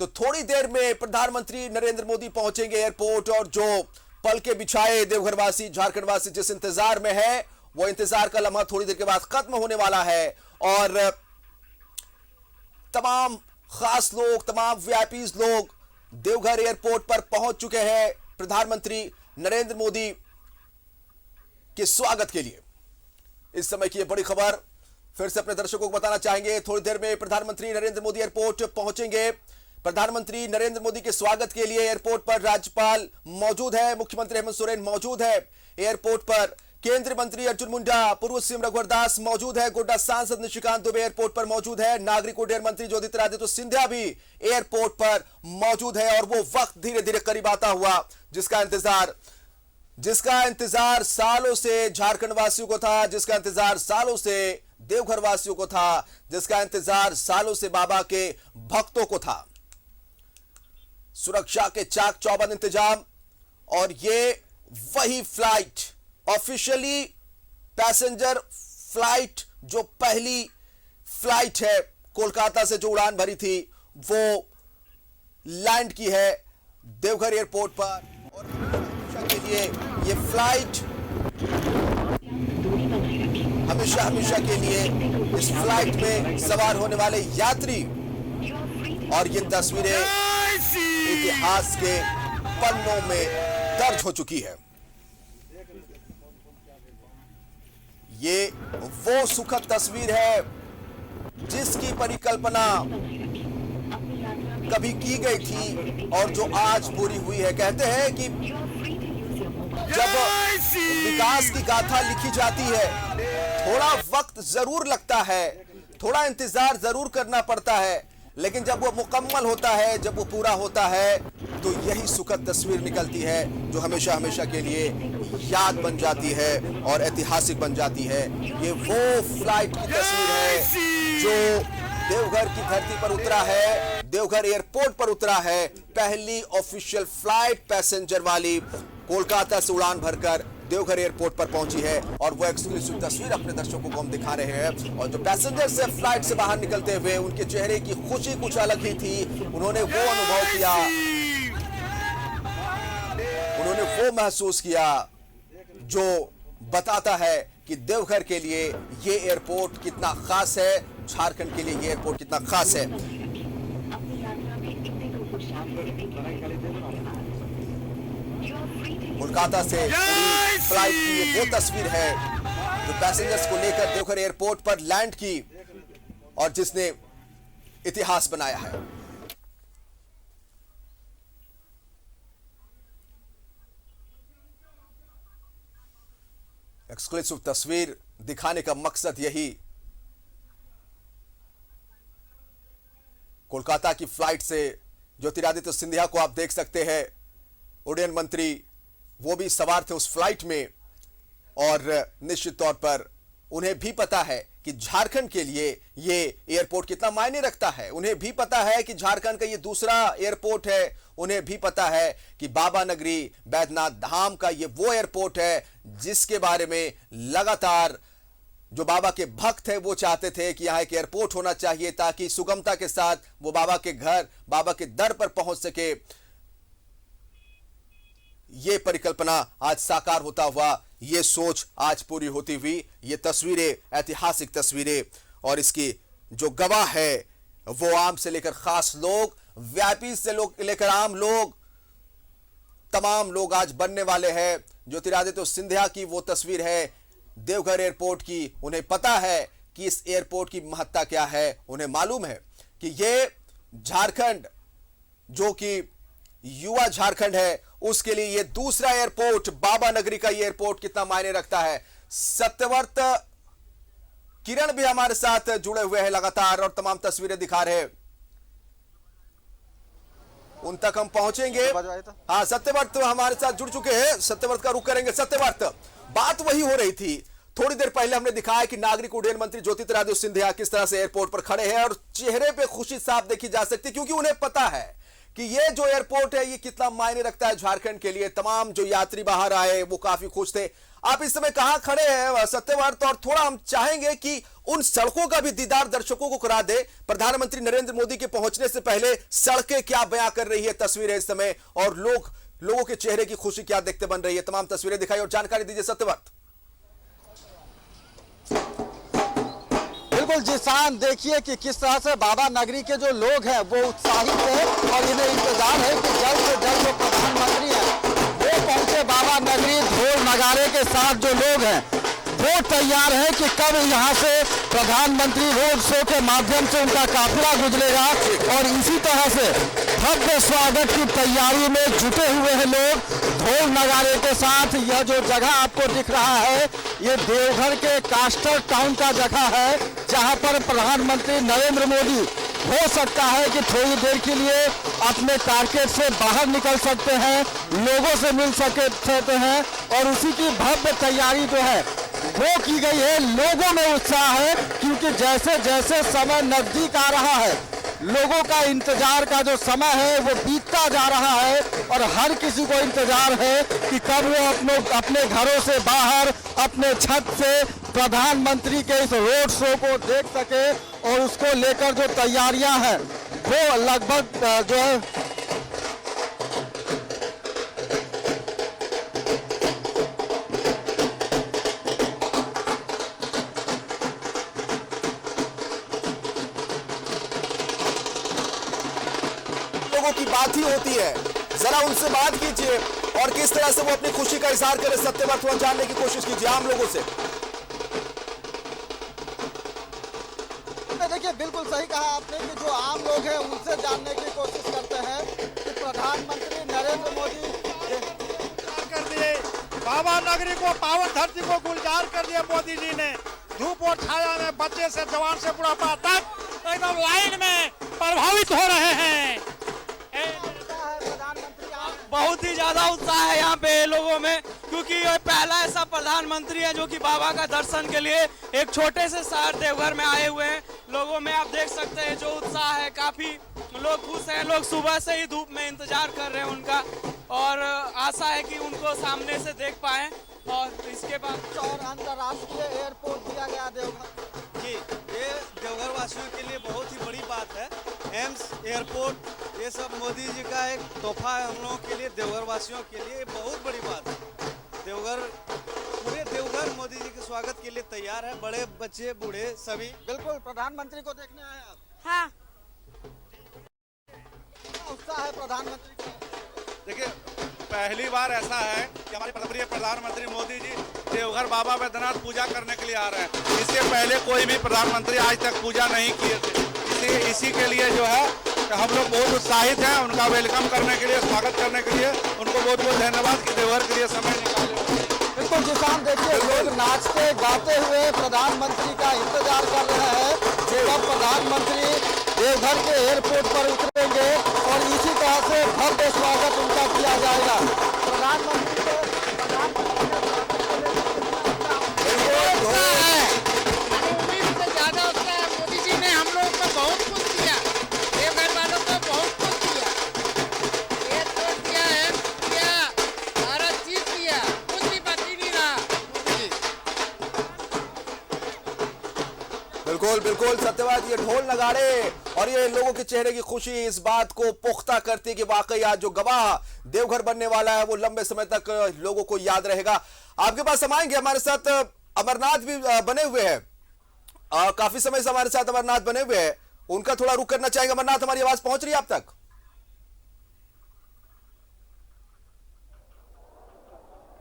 तो थोड़ी देर में प्रधानमंत्री नरेंद्र मोदी पहुंचेंगे एयरपोर्ट और जो पल के बिछाए देवघर वासी, झारखंड वासी जिस इंतजार में है वो इंतजार का लम्हा थोड़ी देर के बाद खत्म होने वाला है और तमाम खास लोग, तमाम वीआईपीज लोग देवघर एयरपोर्ट पर पहुंच चुके हैं प्रधानमंत्री नरेंद्र मोदी के स्वागत के लिए। इस समय की यह बड़ी खबर फिर से अपने दर्शकों को बताना चाहेंगे। थोड़ी देर में प्रधानमंत्री नरेंद्र मोदी एयरपोर्ट पहुंचेंगे। प्रधानमंत्री नरेंद्र मोदी के स्वागत के लिए एयरपोर्ट पर राज्यपाल मौजूद है, मुख्यमंत्री हेमंत सोरेन मौजूद है एयरपोर्ट पर, केंद्रीय मंत्री अर्जुन मुंडा, पूर्व सीएम रघुवर दास मौजूद है, गोड्डा सांसद निशिकांत दुबे एयरपोर्ट पर मौजूद है, नागरिक उड्डयन मंत्री ज्योतिरादित्य सिंधिया भी एयरपोर्ट पर मौजूद है और वो वक्त धीरे धीरे करीब आता हुआ जिसका इंतजार सालों से झारखंड वासियों को था, जिसका इंतजार सालों से देवघर वासियों को था, जिसका इंतजार सालों से बाबा के भक्तों को था। सुरक्षा के चाक चौबंद इंतजाम और ये वही फ्लाइट, ऑफिशियली पैसेंजर फ्लाइट, जो पहली फ्लाइट है कोलकाता से जो उड़ान भरी थी वो लैंड की है देवघर एयरपोर्ट पर और के लिए ये फ्लाइट हमेशा के लिए इस फ्लाइट में सवार होने वाले यात्री और ये तस्वीरें इतिहास के पन्नों में दर्ज हो चुकी है। ये वो सुखद तस्वीर है जिसकी परिकल्पना कभी की गई थी और जो आज पूरी हुई है। कहते हैं कि जब विकास की गाथा लिखी जाती है थोड़ा वक्त जरूर लगता है, थोड़ा इंतजार जरूर करना पड़ता है, लेकिन जब वो मुकम्मल होता है, जब वो पूरा होता है तो यही सुखद तस्वीर निकलती है जो हमेशा के लिए याद बन जाती है और ऐतिहासिक बन जाती है। ये वो फ्लाइट की तस्वीर है जो देवघर की धरती पर उतरा है, देवघर एयरपोर्ट पर उतरा है, पहली ऑफिशियल फ्लाइट पैसेंजर वाली कोलकाता से उड़ान भरकर देवघर एयरपोर्ट पर पहुंची है और वो एक्सक्लूसिव तस्वीर अपने दर्शकों को हम दिखा रहे हैं। और जो पैसेंजर से फ्लाइट से बाहर निकलते हुए उनके चेहरे की खुशी कुछ अलग ही थी, उन्होंने वो अनुभव किया, उन्होंने वो महसूस किया जो बताता है कि देवघर के लिए ये एयरपोर्ट कितना खास है, झारखंड के लिए ये एयरपोर्ट कितना खास है। कोलकाता से फ्लाइट की ये वो तस्वीर है जो पैसेंजर्स को लेकर देवघर एयरपोर्ट पर लैंड की और जिसने इतिहास बनाया है। एक्सक्लूसिव तस्वीर दिखाने का मकसद यही, कोलकाता की फ्लाइट से ज्योतिरादित्य सिंधिया को आप देख सकते हैं, उड्डयन मंत्री वो भी सवार थे उस फ्लाइट में और निश्चित तौर पर उन्हें भी पता है कि झारखंड के लिए ये एयरपोर्ट कितना मायने रखता है। उन्हें भी पता है कि झारखंड का ये दूसरा एयरपोर्ट है। उन्हें भी पता है कि बाबा नगरी बैद्यनाथ धाम का ये वो एयरपोर्ट है जिसके बारे में लगातार जो बाबा के भक्त है वो चाहते थे कि यहाँ एक एयरपोर्ट होना चाहिए ताकि सुगमता के साथ वो बाबा के घर, बाबा के दर पर पहुंच सके। ये परिकल्पना आज साकार होता हुआ, ये सोच आज पूरी होती हुई, ये तस्वीरें, ऐतिहासिक तस्वीरें, और इसकी जो गवाह है वो आम से लेकर खास लोग, वीआईपी से लेकर आम लोग, तमाम लोग आज बनने वाले हैं। ज्योतिरादित्य सिंधिया की वो तस्वीर है देवघर एयरपोर्ट की। उन्हें पता है कि इस एयरपोर्ट की महत्ता क्या है। उन्हें मालूम है कि ये झारखंड, जो कि युवा झारखंड है, उसके लिए ये दूसरा एयरपोर्ट, बाबा नगरी का ये एयरपोर्ट कितना मायने रखता है। सत्यव्रत किरण भी हमारे साथ जुड़े हुए हैं लगातार और तमाम तस्वीरें दिखा रहे हैं, उन तक हम पहुंचेंगे। हाँ, सत्यव्रत हमारे साथ जुड़ चुके हैं, सत्यव्रत का रुख करेंगे। सत्यव्रत, बात वही हो रही थी, थोड़ी देर पहले हमने दिखाया कि नागरिक उड्डयन मंत्री ज्योतिरादित्य सिंधिया किस तरह से एयरपोर्ट पर खड़े हैं और चेहरे पे खुशी साफ देखी जा सकती है, क्योंकि उन्हें पता है कि ये जो एयरपोर्ट है ये कितना मायने रखता है झारखंड के लिए। तमाम जो यात्री बाहर आए वो काफी खुश थे। आप इस समय कहां खड़े हैं सत्यव्रत, और थोड़ा हम चाहेंगे कि उन सड़कों का भी दीदार दर्शकों को करा दे। प्रधानमंत्री नरेंद्र मोदी के पहुंचने से पहले सड़कें क्या बयां कर रही है तस्वीरें इस समय, और लोगों के चेहरे की खुशी क्या देखते बन रही है, तमाम तस्वीरें दिखाई और जानकारी दीजिए सत्यव्रत। बिल्कुल जिसान, देखिए कि किस तरह से बाबा नगरी के जो लोग हैं वो उत्साहित है और इन्हें इंतजार है कि जल्द से जल्द जो प्रधानमंत्री है वो पहुंचे बाबा नगरी। ढोल नगारे के साथ जो लोग हैं वो तैयार है कि कब यहाँ से प्रधानमंत्री रोड शो के माध्यम से उनका काफिला गुजरेगा, और इसी तरह से भव्य स्वागत की तैयारी में जुटे हुए हैं लोग ढोल नगारे के साथ। यह जो जगह आपको दिख रहा है ये देवघर के कास्टर टाउन का जगह है, जहां पर प्रधानमंत्री नरेंद्र मोदी हो सकता है कि थोड़ी देर के लिए अपने टारगेट से बाहर निकल सकते हैं, लोगों से मिल सकते हैं, और उसी की भव्य तैयारी जो है वो की गई है। लोगों में उत्साह है क्योंकि जैसे जैसे समय नजदीक आ रहा है लोगों का इंतजार का जो समय है वो बीतता जा रहा है, और हर किसी को इंतजार है कि कब वो अपने घरों से बाहर अपने छत से प्रधानमंत्री के इस रोड शो को देख सके, और उसको लेकर जो तैयारियां हैं वो लगभग जो है की बात ही होती है। जरा उनसे बात कीजिए और किस तरह से वो अपनी खुशी का इजहार करे, सत्यव्रत, थोड़ा जानने की कोशिश कीजिए आम लोगों से। देखिए बिल्कुल सही कहा आपने कि जो आम लोग हैं उनसे जानने की कोशिश करते हैं कि प्रधानमंत्री नरेंद्र मोदी कर दिए, बाबा नगरी को, पावन धरती को गुलजार कर दिया मोदी जी ने। धूप और छाया में बच्चे से जवान से बुढ़ापा तक एकदम लाइन में प्रभावित हो रहे हैं। बहुत ही ज्यादा उत्साह है यहाँ पे लोगों में, क्योंकि ये पहला ऐसा प्रधानमंत्री है जो कि बाबा का दर्शन के लिए एक छोटे से शहर देवघर में आए हुए हैं। लोगों में आप देख सकते हैं जो उत्साह है, काफी लोग खुश हैं। लोग सुबह से ही धूप में इंतजार कर रहे हैं उनका, और आशा है कि उनको सामने से देख पाए। और इसके बाद और अंतर्राष्ट्रीय एयरपोर्ट दिया गया देवघर जी, ये देवघर वासियों के लिए बहुत ही बड़ी बात है। एम्स, एयरपोर्ट, ये सब मोदी जी का एक तोहफा है हम लोगों के लिए, देवघर वासियों के लिए बहुत बड़ी बात है। पूरे देवघर मोदी जी के स्वागत के लिए तैयार है, बड़े बच्चे बूढ़े सभी। बिल्कुल, प्रधानमंत्री को देखने आए आप? हाँ। उत्साह है प्रधानमंत्री का। देखिए, पहली बार ऐसा है कि हमारे प्रिय प्रधानमंत्री मोदी जी देवघर बाबा बैद्यनाथ पूजा करने के लिए आ रहे हैं। इससे पहले कोई भी प्रधानमंत्री आज तक पूजा नहीं किए थे, इसी के लिए जो है हम लोग बहुत उत्साहित हैं उनका वेलकम करने के लिए, स्वागत करने के लिए। उनको बहुत बहुत धन्यवाद कि देवघर के लिए समय निकाले। बिल्कुल जिसान, देखिए लोग नाचते गाते हुए प्रधानमंत्री का इंतजार कर रहे हैं जब प्रधानमंत्री देवघर के एयरपोर्ट पर उतरेंगे, और इसी तरह से भव्य स्वागत उनका किया जाएगा। प्रधानमंत्री बिल्कुल बिल्कुल सत्यवाद, ये ढोल नगाड़े और ये लोगों के चेहरे की खुशी इस बात को पुख्ता करती है कि वाकई आज जो गवाह देवघर बनने वाला है वो लंबे समय तक लोगों को याद रहेगा। आपके पास हम आएंगे, हमारे साथ अमरनाथ भी बने हुए हैं, काफी समय से हमारे साथ अमरनाथ बने हुए हैं, उनका थोड़ा रुख करना चाहेंगे। अमरनाथ, हमारी आवाज पहुंच रही है आप तक?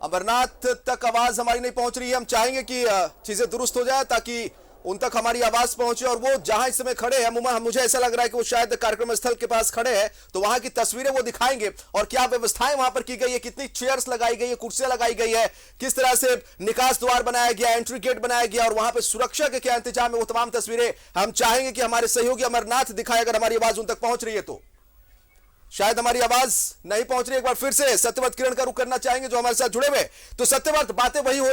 अमरनाथ तक आवाज हमारी नहीं पहुंच रही है। हम चाहेंगे कि चीजें दुरुस्त हो जाए ताकि उन तक हमारी आवाज पहुंचे। और वो जहां इस समय खड़े हैं, मुझे ऐसा लग रहा है कि वो शायद कार्यक्रम स्थल के पास खड़े हैं, तो वहां की तस्वीरें वो दिखाएंगे और क्या व्यवस्थाएं वहां पर की गई है, कितनी चेयर्स लगाई गई है, कुर्सियां लगाई गई है, किस तरह से निकास द्वार बनाया गया, एंट्री गेट बनाया गया और वहां पर सुरक्षा के क्या इंतजाम है, वो तमाम तस्वीरें हम चाहेंगे कि हमारे सहयोगी अमरनाथ दिखाए। अगर हमारी आवाज उन तक पहुंच रही है तो शायद हमारी आवाज नहीं पहुंच रही, एक बार फिर से सत्यव्रत किरण का रुख करना चाहेंगे जो हमारे साथ जुड़े हुए। तो सत्यव्रत, बातें वही हो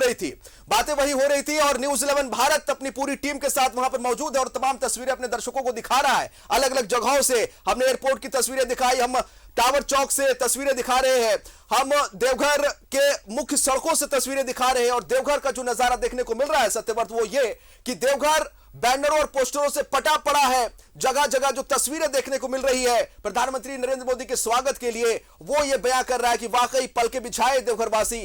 रही थी और न्यूज 11 भारत अपनी पूरी टीम के साथ वहां पर मौजूद है और तमाम तस्वीरें अपने दर्शकों को दिखा रहा है। अलग अलग जगहों से हमने एयरपोर्ट की तस्वीरें दिखाई, हम टावर चौक से तस्वीरें दिखा रहे हैं, हम देवघर के मुख्य सड़कों से तस्वीरें दिखा रहे हैं और देवघर का जो नजारा देखने को मिल रहा है सत्यव्रत, वो ये कि देवघर बैनरों और पोस्टरों से पटा पड़ा है। जगह जगह जो तस्वीरें देखने को मिल रही है प्रधानमंत्री नरेंद्र मोदी के स्वागत के लिए, वो ये बयां कर रहा है कि वाकई पलके बिछाए देवघरवासी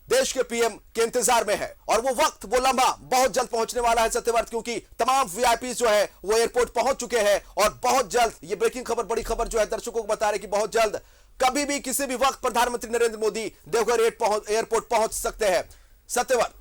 देश के पीएम के इंतजार में है और वो वक्त, वो लम्हा बहुत जल्द पहुंचने वाला है सत्यव्रत, क्योंकि तमाम वीआईपी जो है वो एयरपोर्ट पहुंच चुके हैं और बहुत जल्द ये ब्रेकिंग खबर, बड़ी खबर जो है दर्शकों को बता रहे कि बहुत जल्द, कभी भी किसी भी वक्त प्रधानमंत्री नरेंद्र मोदी देवघर एयरपोर्ट पहुंच सकते हैं। सत्यव्रत,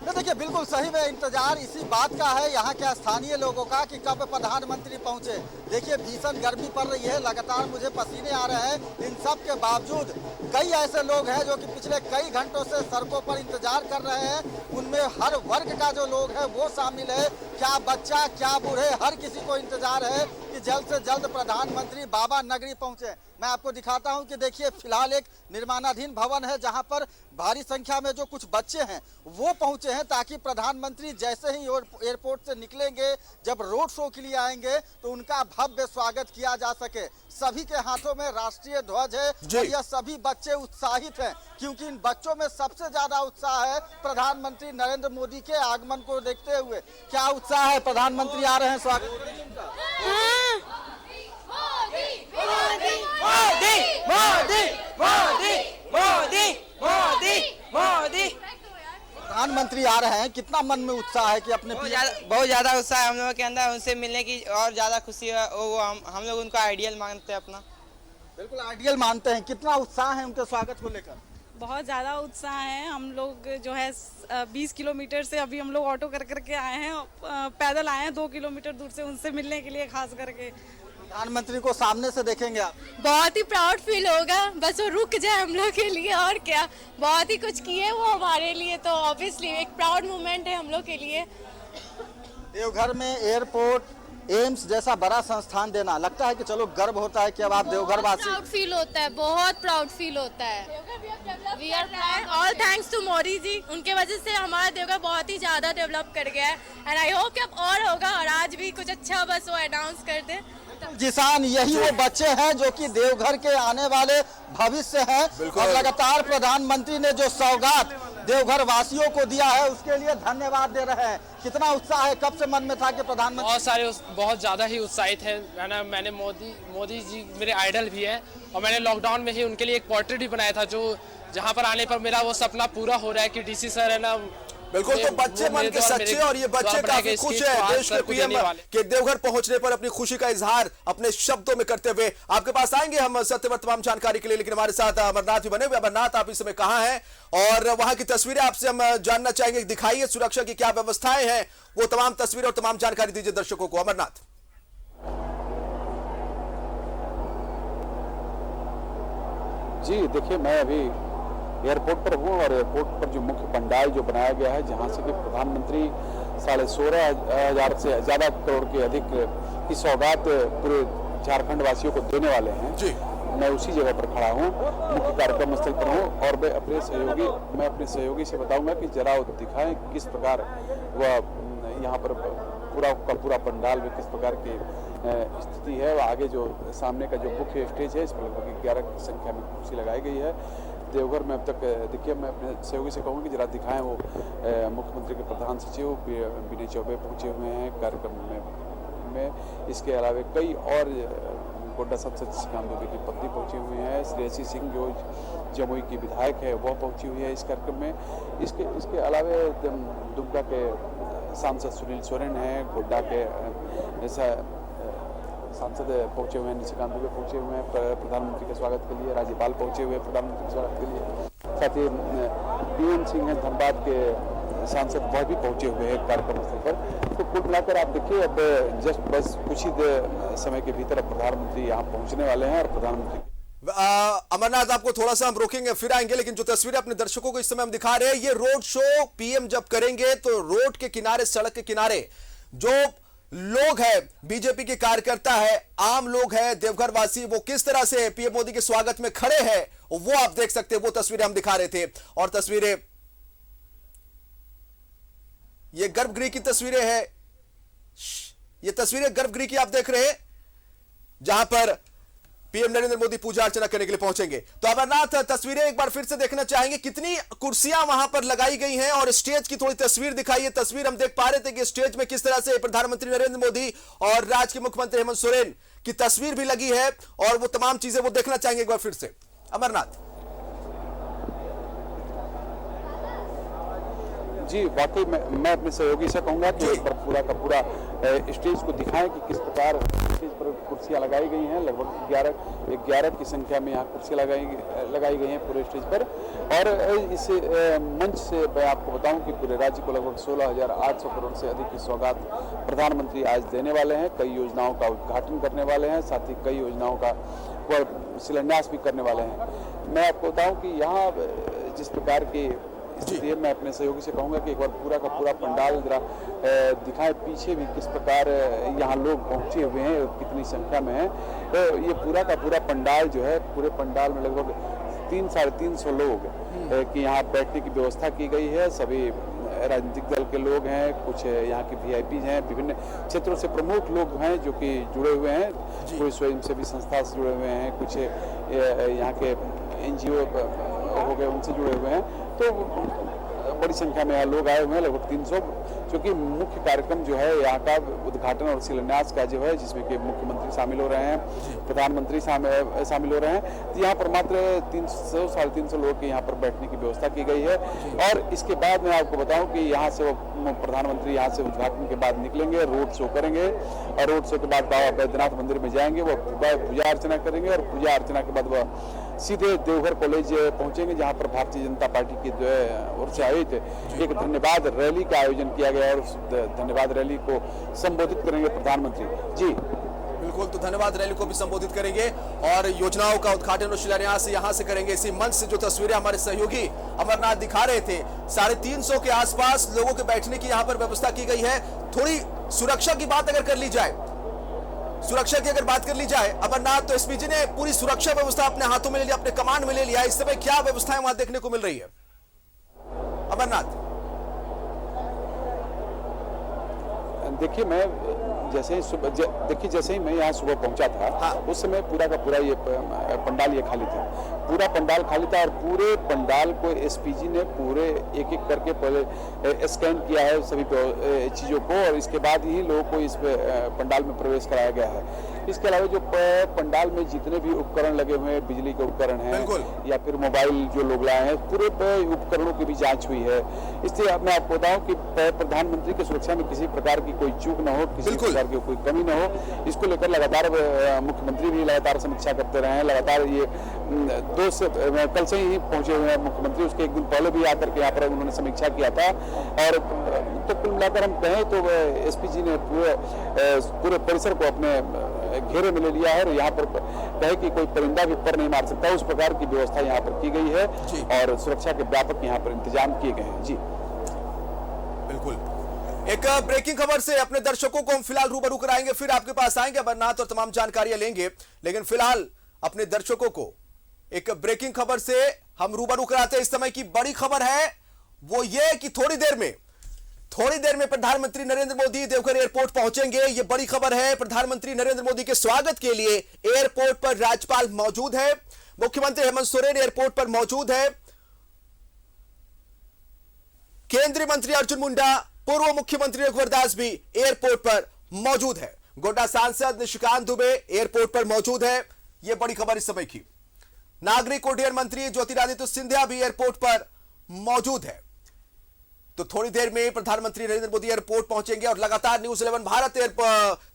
देखिए बिल्कुल सही में इंतजार इसी बात का है यहाँ के स्थानीय लोगों का कि कब प्रधानमंत्री पहुंचे। देखिए भीषण गर्मी पड़ रही है, लगातार मुझे पसीने आ रहे हैं। इन सब के बावजूद कई ऐसे लोग हैं जो कि पिछले कई घंटों से सड़कों पर इंतजार कर रहे हैं। उनमें हर वर्ग का जो लोग है वो शामिल है, क्या बच्चा क्या बूढ़े, हर किसी को इंतजार है कि जल्द से जल्द प्रधानमंत्री बाबा नगरी पहुंचे। मैं आपको दिखाता हूं कि देखिए फिलहाल एक निर्माणाधीन भवन है जहां पर भारी संख्या में जो कुछ बच्चे हैं वो पहुंचे हैं ताकि प्रधानमंत्री जैसे ही एयरपोर्ट से निकलेंगे, जब रोड शो के लिए आएंगे तो उनका भव्य स्वागत किया जा सके। सभी के हाथों में राष्ट्रीय ध्वज है और यह सभी बच्चे उत्साहित हैं क्योंकि इन बच्चों में सबसे ज्यादा उत्साह है प्रधानमंत्री नरेंद्र मोदी के आगमन को देखते हुए। क्या उत्साह है, प्रधानमंत्री आ रहे हैं, स्वागत प्रधानमंत्री आ रहे हैं, कितना मन में उत्साह है कि अपने बहुत ज्यादा उत्साह है हम लोगों के अंदर, उनसे मिलने की और ज्यादा खुशी है। वो हम लोग उनको आइडियल मानते हैं अपना। बिल्कुल आइडियल मानते हैं। कितना उत्साह है उनके स्वागत को लेकर? बहुत ज़्यादा उत्साह है। हम लोग जो है 20 किलोमीटर से अभी हम लोग ऑटो कर करके आए हैं, पैदल आए हैं 2 किलोमीटर दूर से उनसे मिलने के लिए खास करके। प्रधानमंत्री को सामने से देखेंगे आप? बहुत ही प्राउड फील होगा, बस वो रुक जाए हम लोग के लिए और क्या। बहुत ही कुछ किए वो हमारे लिए, तो ऑब्वियसली एक प्राउड मोमेंट है हम लोग के लिए। देवघर में एयरपोर्ट, एम्स जैसा बड़ा संस्थान देना, लगता है कि चलो गर्व होता है कि अब आप देवघर वासी। प्राउड फील होता है, बहुत प्राउड फील होता है। We are all thanks to Modi ji, उनके वजह से हमारा देवघर बहुत ही ज्यादा डेवलप कर गया है एंड आई होप कि अब और होगा और आज भी कुछ अच्छा बस वो अनाउंस कर दे। किसान यही वो बच्चे हैं जो कि देवघर के आने वाले भविष्य हैं और लगातार प्रधानमंत्री ने जो सौगात देवघर वासियों को दिया है उसके लिए धन्यवाद दे रहे हैं। कितना उत्साह है, कब से मन में था कि प्रधानमंत्री? बहुत ज़्यादा ही उत्साहित है। मैंने मोदी जी मेरे आइडल भी है और मैंने लॉकडाउन में ही उनके लिए एक पोर्ट्रेट भी बनाया था जो जहाँ पर आने पर मेरा वो सपना पूरा हो रहा है कि डीसी सर है ना। बिल्कुल, तो बच्चे मन के सच्चे और ये बच्चे काफी खुश है देश के पीएम के देवघर पहुंचने पर अपनी खुशी का इजहार अपने शब्दों में करते हुए। आपके पास आएंगे हम सत्यव्रत तमाम जानकारी के लिए, लेकिन हमारे साथ अमरनाथ भी बने हुए। अमरनाथ, आप इस समय कहाँ हैं और वहां की तस्वीरें आपसे हम जानना चाहेंगे, दिखाइए सुरक्षा की क्या व्यवस्थाएं हैं, वो तमाम तस्वीरें और तमाम जानकारी दीजिए दर्शकों को। अमरनाथ जी, देखिए मैं अभी एयरपोर्ट पर हूँ और एयरपोर्ट पर जो मुख्य पंडाल जो बनाया गया है जहाँ से कि प्रधानमंत्री 16,500 से ज़्यादा करोड़ के अधिक की सौगात पूरे झारखंड वासियों को देने वाले हैं जी। मैं उसी जगह पर खड़ा हूँ, मुख्य कार्यक्रम स्थल पर हूँ और मैं अपने सहयोगी से बताऊंगा कि जरा दिखाएं किस प्रकार वह यहाँ पर पूरा पंडाल में किस प्रकार की स्थिति है। आगे जो सामने का जो मुख्य स्टेज है इस पर लगभग 11 की संख्या में कुर्सी लगाई गई है। देवघर में अब तक देखिए, मैं अपने सहयोगी से कहूँगा कि जरा दिखाएं वो मुख्यमंत्री के प्रधान सचिव विनय चौबे पहुँचे हुए हैं कार्यक्रम में। इसके अलावा कई और गोड्डा सांसद श्रीकांत दुबे की पत्नी पहुंची हुई हैं। श्रेयसी सिंह जो जमुई की विधायक है वह पहुंची हुई है इस कार्यक्रम में। इसके अलावा दुमका के सांसद सुनील सोरेन हैं, गोड्डा के सांसद पहुंचे हुए हैं, निशिकांत दुबे पहुंचे हुए हैं प्रधानमंत्री के स्वागत के लिए, राज्यपाल पहुंचे हुए हैं प्रधानमंत्री के स्वागत के लिए, साथ ही पीएन सिंह हैं धनबाद के सांसद वह भी पहुंचे हुए हैं कार्यक्रम स्थल पर। तो कुल मिलाकर आप देखिए अब जस्ट बस कुछ ही समय के भीतर प्रधानमंत्री यहाँ पहुंचने वाले हैं और प्रधानमंत्री अमरनाथ आपको थोड़ा सा हम रोकेंगे फिर आएंगे, लेकिन जो तस्वीरें अपने दर्शकों को इस समय हम दिखा रहे हैं, ये रोड शो पीएम जब करेंगे तो रोड के किनारे, सड़क के किनारे जो लोग हैं, बीजेपी के कार्यकर्ता है, आम लोग हैं, देवघर वासी, वो किस तरह से पीएम मोदी के स्वागत में खड़े हैं वो आप देख सकते हैं। वो तस्वीरें हम दिखा रहे थे और तस्वीरें ये गर्भगृह की तस्वीरें हैं। ये तस्वीरें गर्भगृह की आप देख रहे हैं जहां पर पीएम नरेंद्र मोदी पूजा अर्चना करने के लिए पहुंचेंगे। तो अमरनाथ, तस्वीरें एक बार फिर से देखना चाहेंगे, कितनी कुर्सियां वहां पर लगाई गई हैं और स्टेज की थोड़ी तस्वीर दिखाइए। तस्वीर हम देख पा रहे थे कि स्टेज में किस तरह से प्रधानमंत्री नरेंद्र मोदी और राज्य के मुख्यमंत्री हेमंत सोरेन की तस्वीर भी लगी है और वो तमाम चीजें वो देखना चाहेंगे एक बार फिर से। अमरनाथ जी, वाकई मैं अपने सहयोगी से कहूँगा कि पूरा का पूरा स्टेज को दिखाएं कि किस प्रकार स्टेज पर कुर्सियां लगाई गई हैं। लगभग 11 की संख्या में यहाँ कुर्सियां लगाई गई हैं पूरे स्टेज पर। और इस मंच से मैं आपको बताऊं कि पूरे राज्य को लगभग 16,800 करोड़ से अधिक की सौगात प्रधानमंत्री आज देने वाले हैं। कई योजनाओं का उद्घाटन करने वाले हैं, साथ ही कई योजनाओं का शिलान्यास भी करने वाले हैं। मैं आपको बताऊँ कि यहाँ जिस प्रकार की इसलिए मैं अपने सहयोगी से कहूँगा कि एक बार पूरा का पूरा पंडाल जरा दिखाएं, पीछे भी किस प्रकार यहाँ लोग पहुँचे हुए हैं, कितनी संख्या में है। तो ये पूरा का पूरा पंडाल जो है, पूरे पंडाल में लगभग 300-350 लोग कि यहाँ बैठने की व्यवस्था की गई है। सभी राजनीतिक दल के लोग हैं, कुछ यहाँ के वीआईपी हैं, विभिन्न क्षेत्रों से प्रमुख लोग हैं जो कि जुड़े हुए हैं, कोई स्वयंसेवी संस्था से जुड़े हुए हैं, कुछ यहाँ के एनजीओ हो गए उनसे जुड़े हुए हैं। तो बड़ी संख्या में यहाँ लोग आए हुए हैं, लगभग 300, क्योंकि मुख्य कार्यक्रम जो है यहाँ का उद्घाटन और शिलान्यास का जो है, जिसमें कि मुख्यमंत्री शामिल हो रहे हैं, प्रधानमंत्री शामिल हो रहे हैं। तो यहाँ पर मात्र 300-350 लोगों के यहाँ पर बैठने की व्यवस्था की गई है। और इसके बाद मैं आपको बताऊं कि यहाँ से वो प्रधानमंत्री यहाँ से उद्घाटन के बाद निकलेंगे, रोड शो करेंगे और रोड शो के बाद बाबा बैद्यनाथ मंदिर में जाएंगे, वो पूजा अर्चना करेंगे और पूजा अर्चना के बाद वह सीधे देवघर कॉलेज पहुंचेंगे, जहां पर भारतीय जनता पार्टी की जो है ओर से आयोजित एक धन्यवाद रैली का आयोजन किया गया और उस धन्यवाद रैली को संबोधित करेंगे प्रधानमंत्री जी। बिल्कुल, तो धन्यवाद रैली को भी संबोधित करेंगे और योजनाओं का उद्घाटन और शिलान्यास यहां से करेंगे। इसी मंच से जो तस्वीरें हमारे सहयोगी अमरनाथ दिखा रहे थे, 350 के आसपास लोगों के बैठने की यहां पर व्यवस्था की गई है। थोड़ी सुरक्षा की बात अगर कर ली जाए, सुरक्षा की अगर बात कर ली जाए अमरनाथ, तो एसपीजी ने पूरी सुरक्षा व्यवस्था अपने हाथों में ले लिया, अपने कमांड में ले लिया। इस समय क्या व्यवस्थाएं वहां देखने को मिल रही है अमरनाथ? देखिए, मैं जैसे ही मैं यहाँ सुबह पहुंचा था, उस समय पूरा का पूरा ये पंडाल ये खाली था, पूरा पंडाल खाली था और पूरे पंडाल को एसपीजी ने पूरे एक एक करके पहले स्कैन किया है सभी चीज़ों को और इसके बाद ही लोगों को इस पंडाल में प्रवेश कराया गया है। इसके अलावा जो पंडाल में जितने भी उपकरण लगे हुए हैं, बिजली के उपकरण हैं या फिर मोबाइल जो लोग लाए हैं, पूरे उपकरणों की भी जांच हुई है। इसलिए मैं आपको बताऊं कि प्रधानमंत्री की सुरक्षा में किसी प्रकार की कोई चूक न हो, किसी प्रकार की कोई कमी न हो, इसको लेकर लगातार मुख्यमंत्री भी लगातार समीक्षा करते रहे हैं। लगातार ये कल से ही पहुंचे हुए हैं मुख्यमंत्री, उसके एक दिन पहले भी आकर के यहाँ पर उन्होंने समीक्षा किया था। और तो कुल मिलाकर हम कहें तो एसपीजी ने पूरे परिसर को अपने घेरे में ले लिया है और यहाँ पर कहे कि कोई परिंदा भी पर नहीं मार सकता, उस प्रकार की व्यवस्था यहाँ पर की गई है और सुरक्षा के व्यापक यहाँ पर इंतजाम किए गए हैं। जी बिल्कुल, एक ब्रेकिंग खबर से अपने दर्शकों को हम फिलहाल रूबरू कराएंगे, फिर आपके पास आएंगे अमरनाथ और तमाम जानकारियां लेंगे। लेकिन फिलहाल अपने दर्शकों को एक ब्रेकिंग खबर से हम रूबरू कराते हैं। इस समय की बड़ी खबर है वो ये कि थोड़ी देर में प्रधानमंत्री नरेंद्र मोदी देवघर एयरपोर्ट पहुंचेंगे। ये बड़ी खबर है। प्रधानमंत्री नरेंद्र मोदी के स्वागत के लिए एयरपोर्ट पर राज्यपाल मौजूद है। मुख्यमंत्री हेमंत सोरेन एयरपोर्ट पर मौजूद है। केंद्रीय मंत्री अर्जुन मुंडा, पूर्व मुख्यमंत्री रघुवर दास भी एयरपोर्ट पर मौजूद है। गोड्डा सांसद निशिकांत दुबे एयरपोर्ट पर मौजूद है। यह बड़ी खबर इस समय की। नागरिक उड्डयन मंत्री ज्योतिरादित्य सिंधिया भी एयरपोर्ट पर मौजूद है। तो थोड़ी देर में प्रधानमंत्री नरेंद्र मोदी एयरपोर्ट पहुंचेंगे और लगातार न्यूज 11 भारत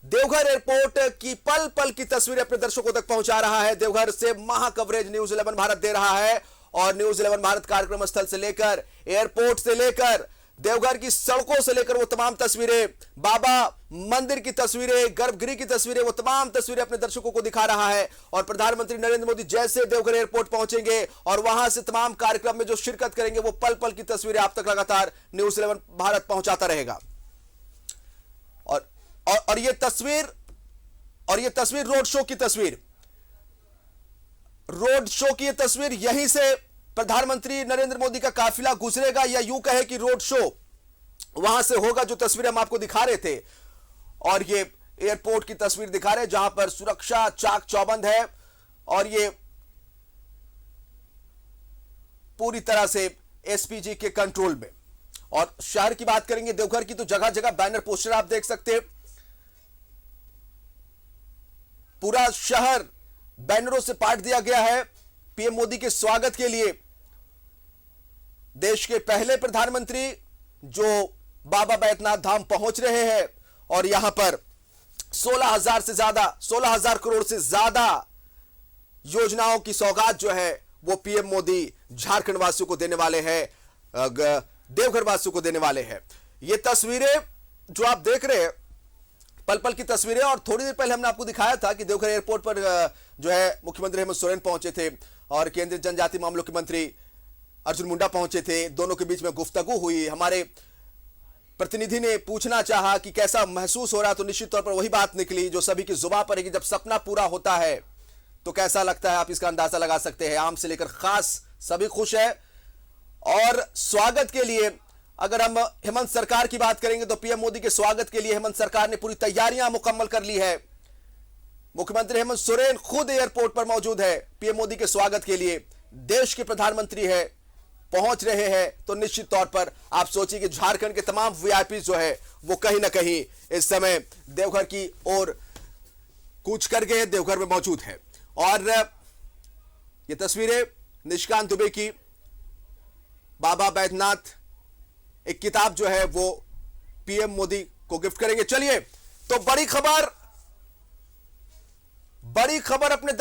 देवघर एयरपोर्ट की पल पल की तस्वीरें अपने दर्शकों तक पहुंचा रहा है। देवघर से महा कवरेज न्यूज 11 भारत दे रहा है और न्यूज 11 भारत कार्यक्रम स्थल से लेकर एयरपोर्ट से लेकर देवघर की सड़कों से लेकर वो तमाम तस्वीरें, बाबा मंदिर की तस्वीरें, गर्भगृह की तस्वीरें, वो तमाम तस्वीरें अपने दर्शकों को दिखा रहा है। और प्रधानमंत्री नरेंद्र मोदी जैसे देवघर एयरपोर्ट पहुंचेंगे और वहां से तमाम कार्यक्रम में जो शिरकत करेंगे वो पल पल की तस्वीरें आप तक लगातार न्यूज 11 भारत पहुंचाता रहेगा। और ये तस्वीर रोड शो की तस्वीर, रोड शो की तस्वीर, यहीं से प्रधानमंत्री नरेंद्र मोदी का काफिला गुजरेगा या यूं कहे कि रोड शो वहां से होगा, जो तस्वीरें हम आपको दिखा रहे थे। और ये एयरपोर्ट की तस्वीर दिखा रहे हैं जहां पर सुरक्षा चाक चौबंद है और ये पूरी तरह से एसपीजी के कंट्रोल में। और शहर की बात करेंगे देवघर की तो जगह जगह बैनर पोस्टर आप देख सकते हैं। पूरा शहर बैनरों से पाट दिया गया है पीएम मोदी के स्वागत के लिए। देश के पहले प्रधानमंत्री जो बाबा बैद्यनाथ धाम पहुंच रहे हैं और यहां पर 16,000 करोड़ से ज्यादा योजनाओं की सौगात जो है वो पीएम मोदी झारखंड वासियों को देने वाले हैं, देवघर वासियों को देने वाले हैं। ये तस्वीरें जो आप देख रहे हैं पल पल की तस्वीरें। और थोड़ी देर पहले हमने आपको दिखाया था कि देवघर एयरपोर्ट पर जो है मुख्यमंत्री हेमंत सोरेन पहुंचे थे और केंद्रीय जनजातीय मामलों के मंत्री अर्जुन मुंडा पहुंचे थे। दोनों के बीच में गुफ्तगू हुई। हमारे प्रतिनिधि ने पूछना चाहा कि कैसा महसूस हो रहा, तो निश्चित तौर पर वही बात निकली जो सभी की जुबान पर है कि जब सपना पूरा होता है तो कैसा लगता है, आप इसका अंदाजा लगा सकते हैं। आम से लेकर खास सभी खुश है। और स्वागत के लिए अगर हम हेमंत सरकार की बात करेंगे तो पीएम मोदी के स्वागत के लिए हेमंत सरकार ने पूरी तैयारियां मुकम्मल कर ली है। मुख्यमंत्री हेमंत सोरेन खुद एयरपोर्ट पर मौजूद है पीएम मोदी के स्वागत के लिए। देश के प्रधानमंत्री है, पहुंच रहे हैं तो निश्चित तौर पर आप सोचिए कि झारखंड के तमाम वीआईपी जो है वो कहीं ना कहीं इस समय देवघर की ओर कूच कर गए, देवघर में मौजूद है। और ये तस्वीरें निशिकांत दुबे की, बाबा बैद्यनाथ एक किताब जो है वो पीएम मोदी को गिफ्ट करेंगे। चलिए तो बड़ी खबर अपने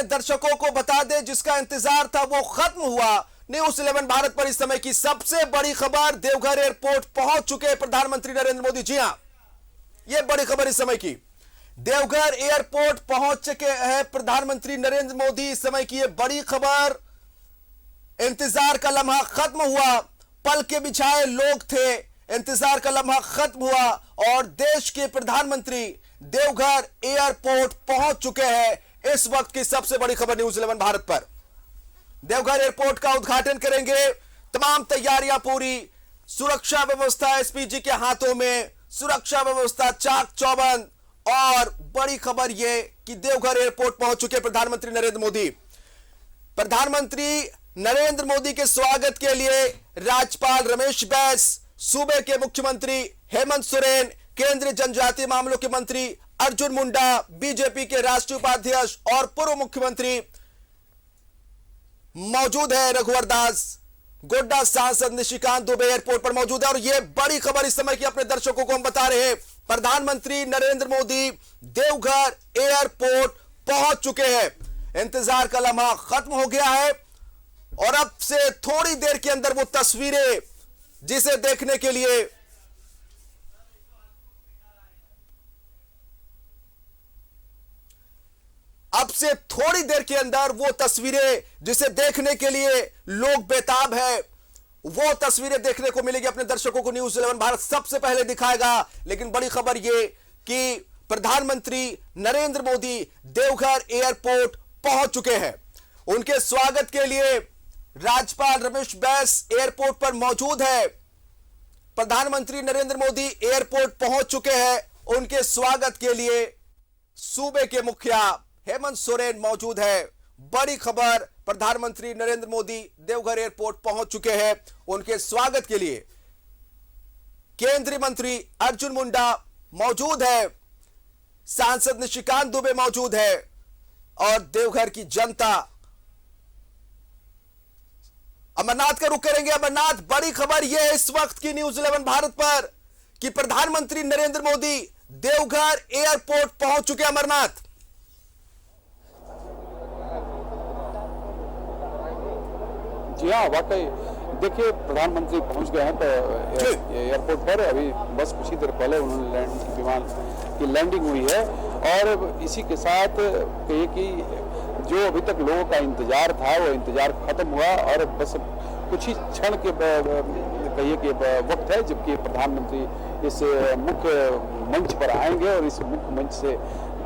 दर्शकों को बता दे जिसका इंतजार था वो खत्म हुआ। न्यूज 11 भारत पर इस समय की सबसे बड़ी खबर, देवघर एयरपोर्ट पहुंच चुके हैं प्रधानमंत्री नरेंद्र मोदी। जी हां, यह बड़ी खबर इस समय की, देवघर एयरपोर्ट पहुंच चुके हैं प्रधानमंत्री नरेंद्र मोदी। इस समय की यह बड़ी खबर, इंतजार का लम्हा खत्म हुआ, पल के बिछाए लोग थे, इंतजार का लम्हा खत्म हुआ और देश के प्रधानमंत्री देवघर एयरपोर्ट पहुंच चुके हैं। इस वक्त की सबसे बड़ी खबर न्यूज 11 भारत पर। देवघर एयरपोर्ट का उद्घाटन करेंगे, तमाम तैयारियां पूरी, सुरक्षा व्यवस्था एसपीजी के हाथों में, सुरक्षा व्यवस्था चाक चौबंद। और बड़ी खबर यह कि देवघर एयरपोर्ट पहुंच चुके प्रधानमंत्री नरेंद्र मोदी। प्रधानमंत्री नरेंद्र मोदी के स्वागत के लिए राज्यपाल रमेश बैस, सूबे के मुख्यमंत्री हेमंत सोरेन, केंद्रीय जनजातीय मामलों के मंत्री अर्जुन मुंडा, बीजेपी के राष्ट्रीय उपाध्यक्ष और पूर्व मुख्यमंत्री मौजूद है रघुवर दास, गोड्डा सांसद निशिकांत दुबे एयरपोर्ट पर मौजूद है। और यह बड़ी खबर इस समय की अपने दर्शकों को हम बता रहे हैं, प्रधानमंत्री नरेंद्र मोदी देवघर एयरपोर्ट पहुंच चुके हैं। इंतजार का लम्हा खत्म हो गया है और अब से थोड़ी देर के अंदर वो तस्वीरें जिसे देखने के लिए लोग बेताब है, वो तस्वीरें देखने को मिलेगी अपने दर्शकों को। न्यूज 11 भारत सबसे पहले दिखाएगा। लेकिन बड़ी खबर यह कि प्रधानमंत्री नरेंद्र मोदी देवघर एयरपोर्ट पहुंच चुके हैं। उनके स्वागत के लिए राज्यपाल रमेश बैस एयरपोर्ट पर मौजूद है। प्रधानमंत्री नरेंद्र मोदी एयरपोर्ट पहुंच चुके हैं। उनके स्वागत के लिए सूबे के मुखिया हेमंत सोरेन मौजूद है। बड़ी खबर, प्रधानमंत्री नरेंद्र मोदी देवघर एयरपोर्ट पहुंच चुके हैं। उनके स्वागत के लिए केंद्रीय मंत्री अर्जुन मुंडा मौजूद है, सांसद निशिकांत दुबे मौजूद है और देवघर की जनता। अमरनाथ का रुख करेंगे। अमरनाथ, बड़ी खबर यह है इस वक्त की न्यूज़ 11 भारत पर कि प्रधानमंत्री नरेंद्र मोदी देवघर एयरपोर्ट पहुंच चुके। अमरनाथ, जी हाँ, वाकई देखिए प्रधानमंत्री पहुंच गए हैं एयरपोर्ट पर। अभी बस कुछ ही देर पहले उन्होंने विमान की लैंडिंग हुई है और इसी के साथ कहिए कि जो अभी तक लोगों का इंतजार था वो इंतजार खत्म हुआ और बस कुछ ही क्षण के कहिए कि वक्त है जबकि प्रधानमंत्री इस मुख्य मंच पर आएंगे और इस मुख्य मंच से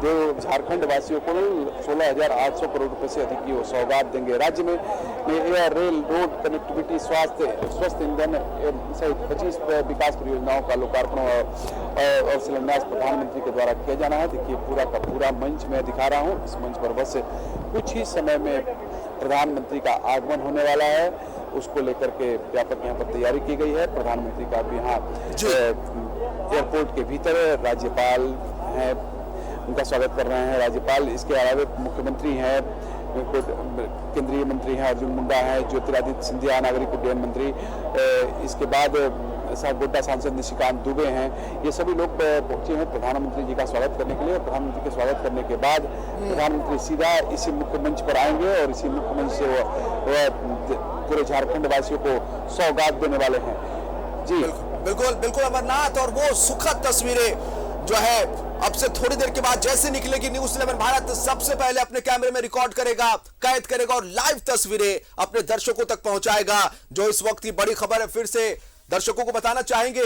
झारखंड वासियों को 16,800 करोड़ रुपए से अधिक की वो सौगात देंगे। राज्य में एयर, रेल, रोड कनेक्टिविटी, स्वास्थ्य, स्वस्थ ईंधन सहित 25 विकास परियोजनाओं का लोकार्पण और शिलान्यास प्रधानमंत्री के द्वारा किया जाना है। देखिए पूरा का पूरा मंच मैं दिखा रहा हूँ। इस मंच पर बस कुछ ही समय में प्रधानमंत्री का आगमन होने वाला है, उसको लेकर के व्यापक यहाँ पर तैयारी की गई है। प्रधानमंत्री का भी यहाँ एयरपोर्ट के भीतर राज्यपाल हैं, उनका स्वागत कर रहे हैं राज्यपाल। इसके अलावा मुख्यमंत्री हैं, केंद्रीय मंत्री हैं अर्जुन मुंडा हैं, ज्योतिरादित्य सिंधिया नागरिक उड्डयन मंत्री, इसके बाद गोड्डा सांसद निशिकांत दुबे हैं। ये सभी लोग पहुंचे हैं प्रधानमंत्री जी का स्वागत करने के लिए। प्रधानमंत्री के स्वागत करने के बाद प्रधानमंत्री सीधा इसी मुख्य मंच पर आएंगे और इसी मुख्य मंच से वो पूरे झारखंड वासियों को सौगात देने वाले हैं। जी बिल्कुल बिल्कुल अमरनाथ, और वो सुखद तस्वीरें जो है अब से थोड़ी देर के बाद जैसे निकलेगी न्यूज़ 11 भारत सबसे पहले अपने कैमरे में रिकॉर्ड करेगा, कैद करेगा और लाइव तस्वीरें अपने दर्शकों तक पहुंचाएगा। जो इस वक्त की बड़ी खबर है, फिर से दर्शकों को बताना चाहेंगे,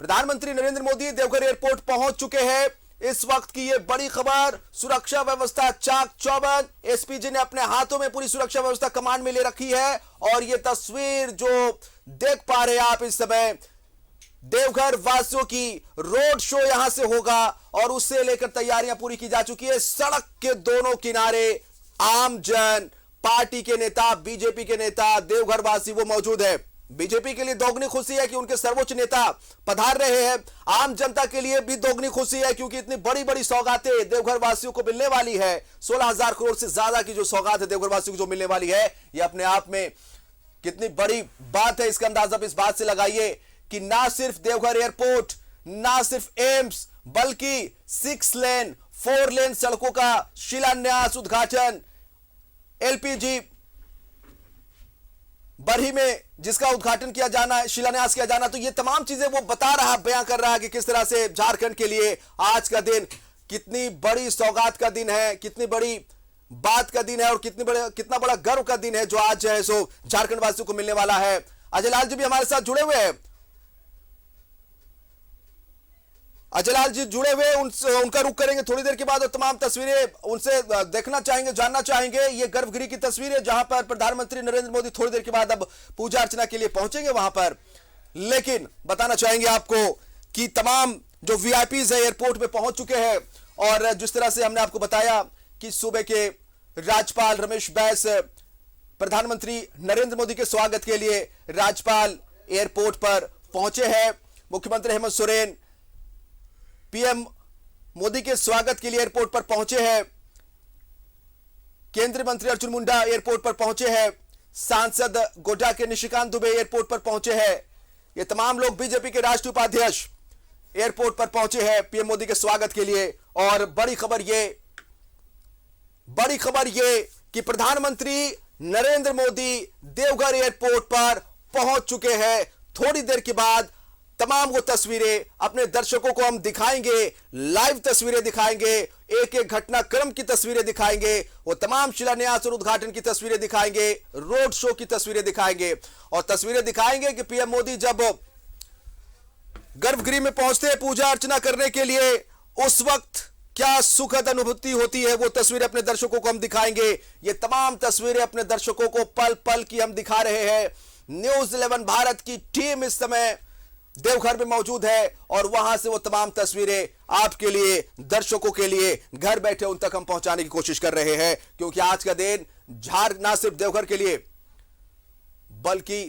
प्रधानमंत्री नरेंद्र मोदी देवघर एयरपोर्ट पहुंच चुके हैं। इस वक्त की ये बड़ी खबर, सुरक्षा व्यवस्था चाक चौबंद, एसपीजी ने अपने हाथों में पूरी सुरक्षा व्यवस्था कमान में ले रखी है और ये तस्वीर जो देख पा रहे हैं आप इस समय, देवघर वासियों की रोड शो यहां से होगा और उससे लेकर तैयारियां पूरी की जा चुकी है। सड़क के दोनों किनारे आम जन, पार्टी के नेता, बीजेपी के नेता, देवघर वासी वो मौजूद है। बीजेपी के लिए दोगुनी खुशी है कि उनके सर्वोच्च नेता पधार रहे हैं। आम जनता के लिए भी दोगुनी खुशी है क्योंकि इतनी बड़ी बड़ी सौगातें देवघर वासियों को मिलने वाली है। 16,000 करोड़ से ज्यादा की जो सौगात है देवघर वासियों को जो मिलने वाली है, ये अपने आप में कितनी बड़ी बात है, इसका अंदाजा इस बात से लगाइए कि ना सिर्फ देवघर एयरपोर्ट, ना सिर्फ एम्स, बल्कि 6 लेन 4 लेन सड़कों का शिलान्यास, उद्घाटन, एलपीजी बरही में जिसका उद्घाटन किया जाना है, शिलान्यास किया जाना, तो ये तमाम चीजें वो बता रहा है, बयां कर रहा है कि किस तरह से झारखंड के लिए आज का दिन कितनी बड़ी सौगात का दिन है, कितनी बड़ी बात का दिन है और कितना बड़ा गर्व का दिन है जो आज है सो झारखंड वासियों को मिलने वाला है। अजय लाल जी भी हमारे साथ जुड़े हुए हैं। अजय लाल जी जुड़े हुए, उनका रुख करेंगे थोड़ी देर के बाद और तमाम तस्वीरें उनसे देखना चाहेंगे, जानना चाहेंगे। ये गर्भगृह की तस्वीर है जहां पर प्रधानमंत्री नरेंद्र मोदी थोड़ी देर के बाद अब पूजा अर्चना के लिए पहुंचेंगे वहां पर। लेकिन बताना चाहेंगे आपको कि तमाम जो वीआईपीज है एयरपोर्ट पे पहुंच चुके हैं और जिस तरह से हमने आपको बताया कि सूबे के राज्यपाल रमेश बैस प्रधानमंत्री नरेंद्र मोदी के स्वागत के लिए राज्यपाल एयरपोर्ट पर पहुंचे हैं। मुख्यमंत्री हेमंत सोरेन पीएम मोदी के स्वागत के लिए एयरपोर्ट पर पहुंचे हैं। केंद्रीय मंत्री अर्जुन मुंडा एयरपोर्ट पर पहुंचे हैं। सांसद गोड्डा के निशिकांत दुबे एयरपोर्ट पर पहुंचे हैं। ये तमाम लोग बीजेपी के राष्ट्रीय उपाध्यक्ष एयरपोर्ट पर पहुंचे हैं पीएम मोदी के स्वागत के लिए। और बड़ी खबर ये कि प्रधानमंत्री नरेंद्र मोदी देवघर एयरपोर्ट पर पहुंच चुके हैं। थोड़ी देर के बाद तमाम वो तस्वीरें अपने दर्शकों को हम दिखाएंगे, लाइव तस्वीरें दिखाएंगे, एक एक घटनाक्रम की तस्वीरें दिखाएंगे, वो तमाम शिलान्यास और उद्घाटन की तस्वीरें दिखाएंगे, रोड शो की तस्वीरें दिखाएंगे और तस्वीरें दिखाएंगे कि पीएम मोदी जब गर्भगृह में पहुंचते हैं पूजा अर्चना करने के लिए, उस वक्त क्या सुखद अनुभूति होती है, वो तस्वीरें अपने दर्शकों को हम दिखाएंगे। ये तमाम तस्वीरें अपने दर्शकों को पल पल की हम दिखा रहे हैं। न्यूज़ 11 भारत की टीम इस समय देवघर में मौजूद है और वहां से वो तमाम तस्वीरें आपके लिए, दर्शकों के लिए घर बैठे उन तक हम पहुंचाने की कोशिश कर रहे हैं, क्योंकि आज का दिन ना सिर्फ देवघर के लिए बल्कि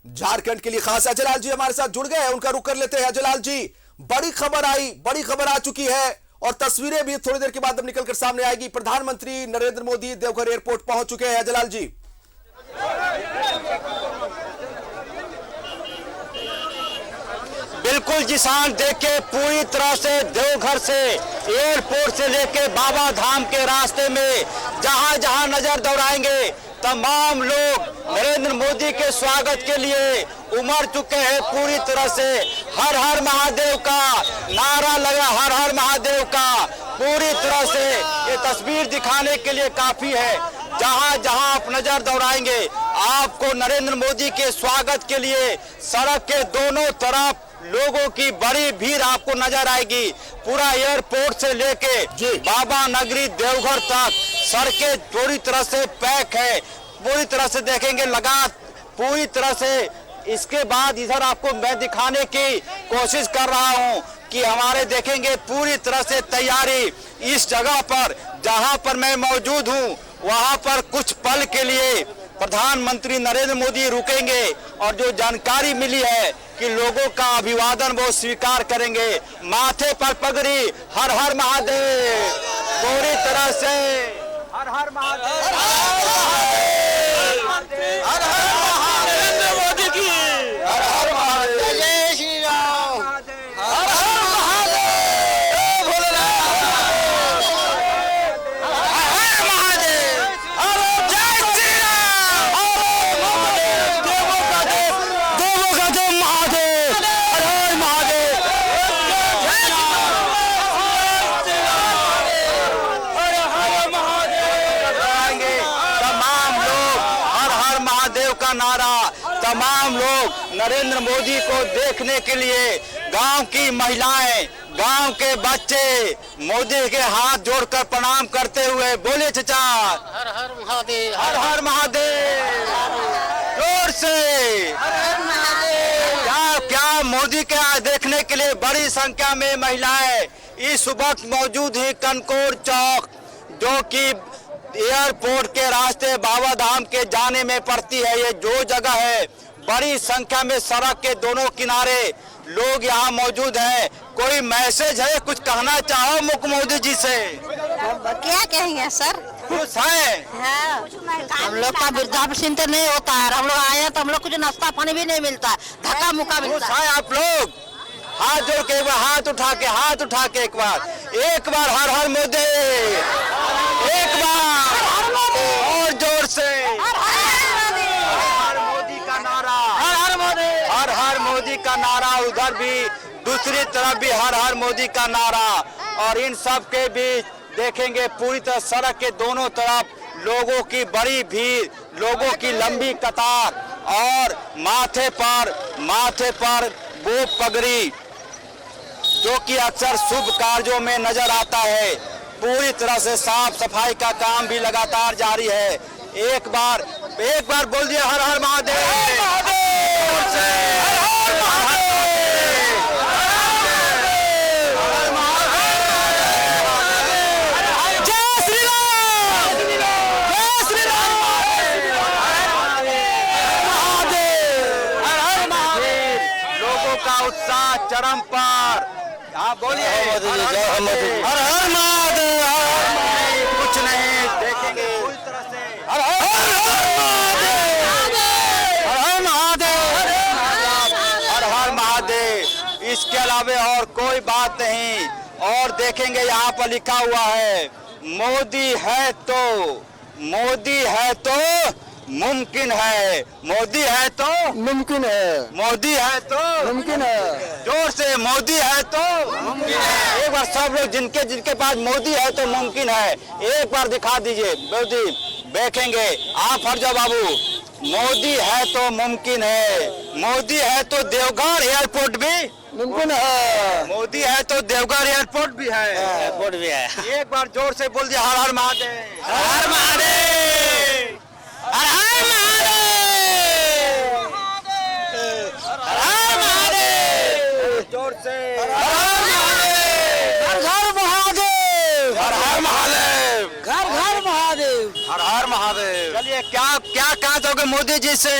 झारखंड के लिए खास है। अजयलाल जी हमारे साथ जुड़ गए हैं, उनका रुख कर लेते हैं। अजयलाल जी, बड़ी खबर आ चुकी है और तस्वीरें भी थोड़ी देर के बाद अब निकलकर सामने आएगी। प्रधानमंत्री नरेंद्र मोदी देवघर एयरपोर्ट पहुंच चुके हैं। अजयलाल जी, बिल्कुल जिसान, देखिए पूरी तरह से देवघर से, एयरपोर्ट से लेके बाबा धाम के रास्ते में जहां जहां नजर दौड़ाएंगे तमाम लोग नरेंद्र मोदी के स्वागत के लिए उमड़ चुके हैं। पूरी तरह से हर हर महादेव का नारा लगा, हर हर महादेव का पूरी तरह से ये तस्वीर दिखाने के लिए काफी है। जहां जहां आप नजर दौड़ाएंगे आपको नरेंद्र मोदी के स्वागत के लिए सड़क के दोनों तरफ लोगों की बड़ी भीड़ आपको नजर आएगी। पूरा एयरपोर्ट से लेके बाबा नगरी देवघर तक सड़कें पूरी तरह से पैक है, पूरी तरह से देखेंगे लगा पूरी तरह से। इसके बाद इधर आपको मैं दिखाने की कोशिश कर रहा हूं कि हमारे देखेंगे पूरी तरह से तैयारी इस जगह पर जहां पर मैं मौजूद हूं, वहां पर कुछ पल के लिए प्रधानमंत्री नरेंद्र मोदी रुकेंगे और जो जानकारी मिली है कि लोगों का अभिवादन वो स्वीकार करेंगे। माथे पर पगड़ी, हर हर महादेव, पूरी तरह से हर हर महादेव, हर हर नरेंद्र मोदी की, हर हर महादेव, जय श्री राम, हर हर महादेव, भोलेनाथ, हर हर महादेव, जय श्री राम, महादेव, देवों का देव महादेव, हर हर महादेव, जय श्री राम, हर हर महादेव। लगाएंगे तमाम लोग हर हर महादेव का नारा, तमाम लोग नरेंद्र मोदी को देखने के लिए, गांव की महिलाएं, गांव के बच्चे मोदी के हाथ जोड़कर प्रणाम करते हुए बोले चचा हर हर महादेव, हर हर महादेव, जोर से हर हर महादेव। क्या मोदी के देखने के लिए बड़ी संख्या में महिलाएं इस वक्त मौजूद हैं कनकोर चौक, जो कि एयरपोर्ट के रास्ते बाबा धाम के जाने में पड़ती है। ये जो जगह है बड़ी संख्या में सड़क के दोनों किनारे लोग यहाँ मौजूद हैं। कोई मैसेज है, कुछ कहना चाहो मुख्य मोदी जी से? क्या कहेंगे सर? खुश है? हाँ। हम लोग का वृद्धा पेंशन तो नहीं होता है, हम लोग आए तो हम लोग को जो नाश्ता पानी भी नहीं मिलता, धक्का मुक्का मिलता है। आप लोग हाथ जोड़ के एक बार, हाथ उठा के एक बार हर हर मोदी, एक बार और जोर से हर हर मोदी का नारा, हर हर मोदी का नारा, उधर भी दूसरी तरफ भी हर हर मोदी का नारा। और इन सब के बीच देखेंगे पूरी तरह सड़क के दोनों तरफ लोगों की बड़ी भीड़, लोगों की लंबी कतार और माथे पर वो पगड़ी जो कि अक्सर शुभ कार्यों में नजर आता है। पूरी तरह से साफ सफाई का काम भी लगातार जारी है। एक बार बोल दिया हर हर महादेव, उत्साह चरम पर। हाँ बोलिए हर हर महादेव, कुछ नहीं देखेंगे पूरी तरह से हर हर महादेव। इसके अलावा और कोई बात नहीं। और देखेंगे यहाँ पर लिखा हुआ है मोदी है तो मुमकिन है, मोदी है तो मुमकिन है, मोदी है तो मुमकिन है, जोर से मोदी है तो मुमकिन है। एक बार सब लोग जिनके पास मोदी है तो मुमकिन है, एक बार दिखा दीजिए मोदी, देखेंगे आप हर जाओ बाबू। मोदी है तो मुमकिन है, मोदी है तो देवघर एयरपोर्ट भी मुमकिन है, मोदी है तो देवघर एयरपोर्ट भी है, एयरपोर्ट भी है। एक बार जोर से बोल दिया हर हर महादेव, हर हर महादेव, हर हर महादेव, हर हर महादेव। से घर घर महादेव, हर हर महादेव, घर घर महादेव, हर हर महादेव। चलिए क्या क्या कहा दोगे मोदी जी से?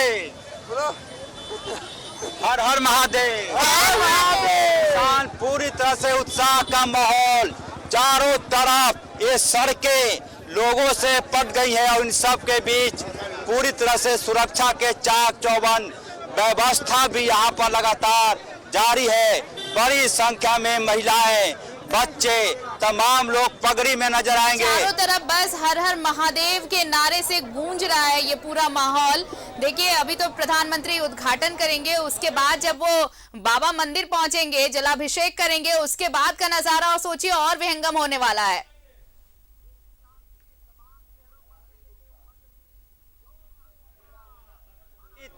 हर हर महादेव, हर महादेव। पूरी तरह से उत्साह का माहौल, चारों तरफ ये सड़कें लोगों से पट गई है और इन सब के बीच पूरी तरह से सुरक्षा के चाक चौबंद व्यवस्था भी यहाँ पर लगातार जारी है। बड़ी संख्या में महिलाएं, बच्चे, तमाम लोग पगड़ी में नजर आएंगे। चारों तरफ बस हर हर महादेव के नारे से गूंज रहा है ये पूरा माहौल। देखिए अभी तो प्रधानमंत्री उद्घाटन करेंगे, उसके बाद जब वो बाबा मंदिर पहुंचेंगे, जलाभिषेक करेंगे, उसके बाद का नजारा और सोचिए और विहंगम होने वाला है।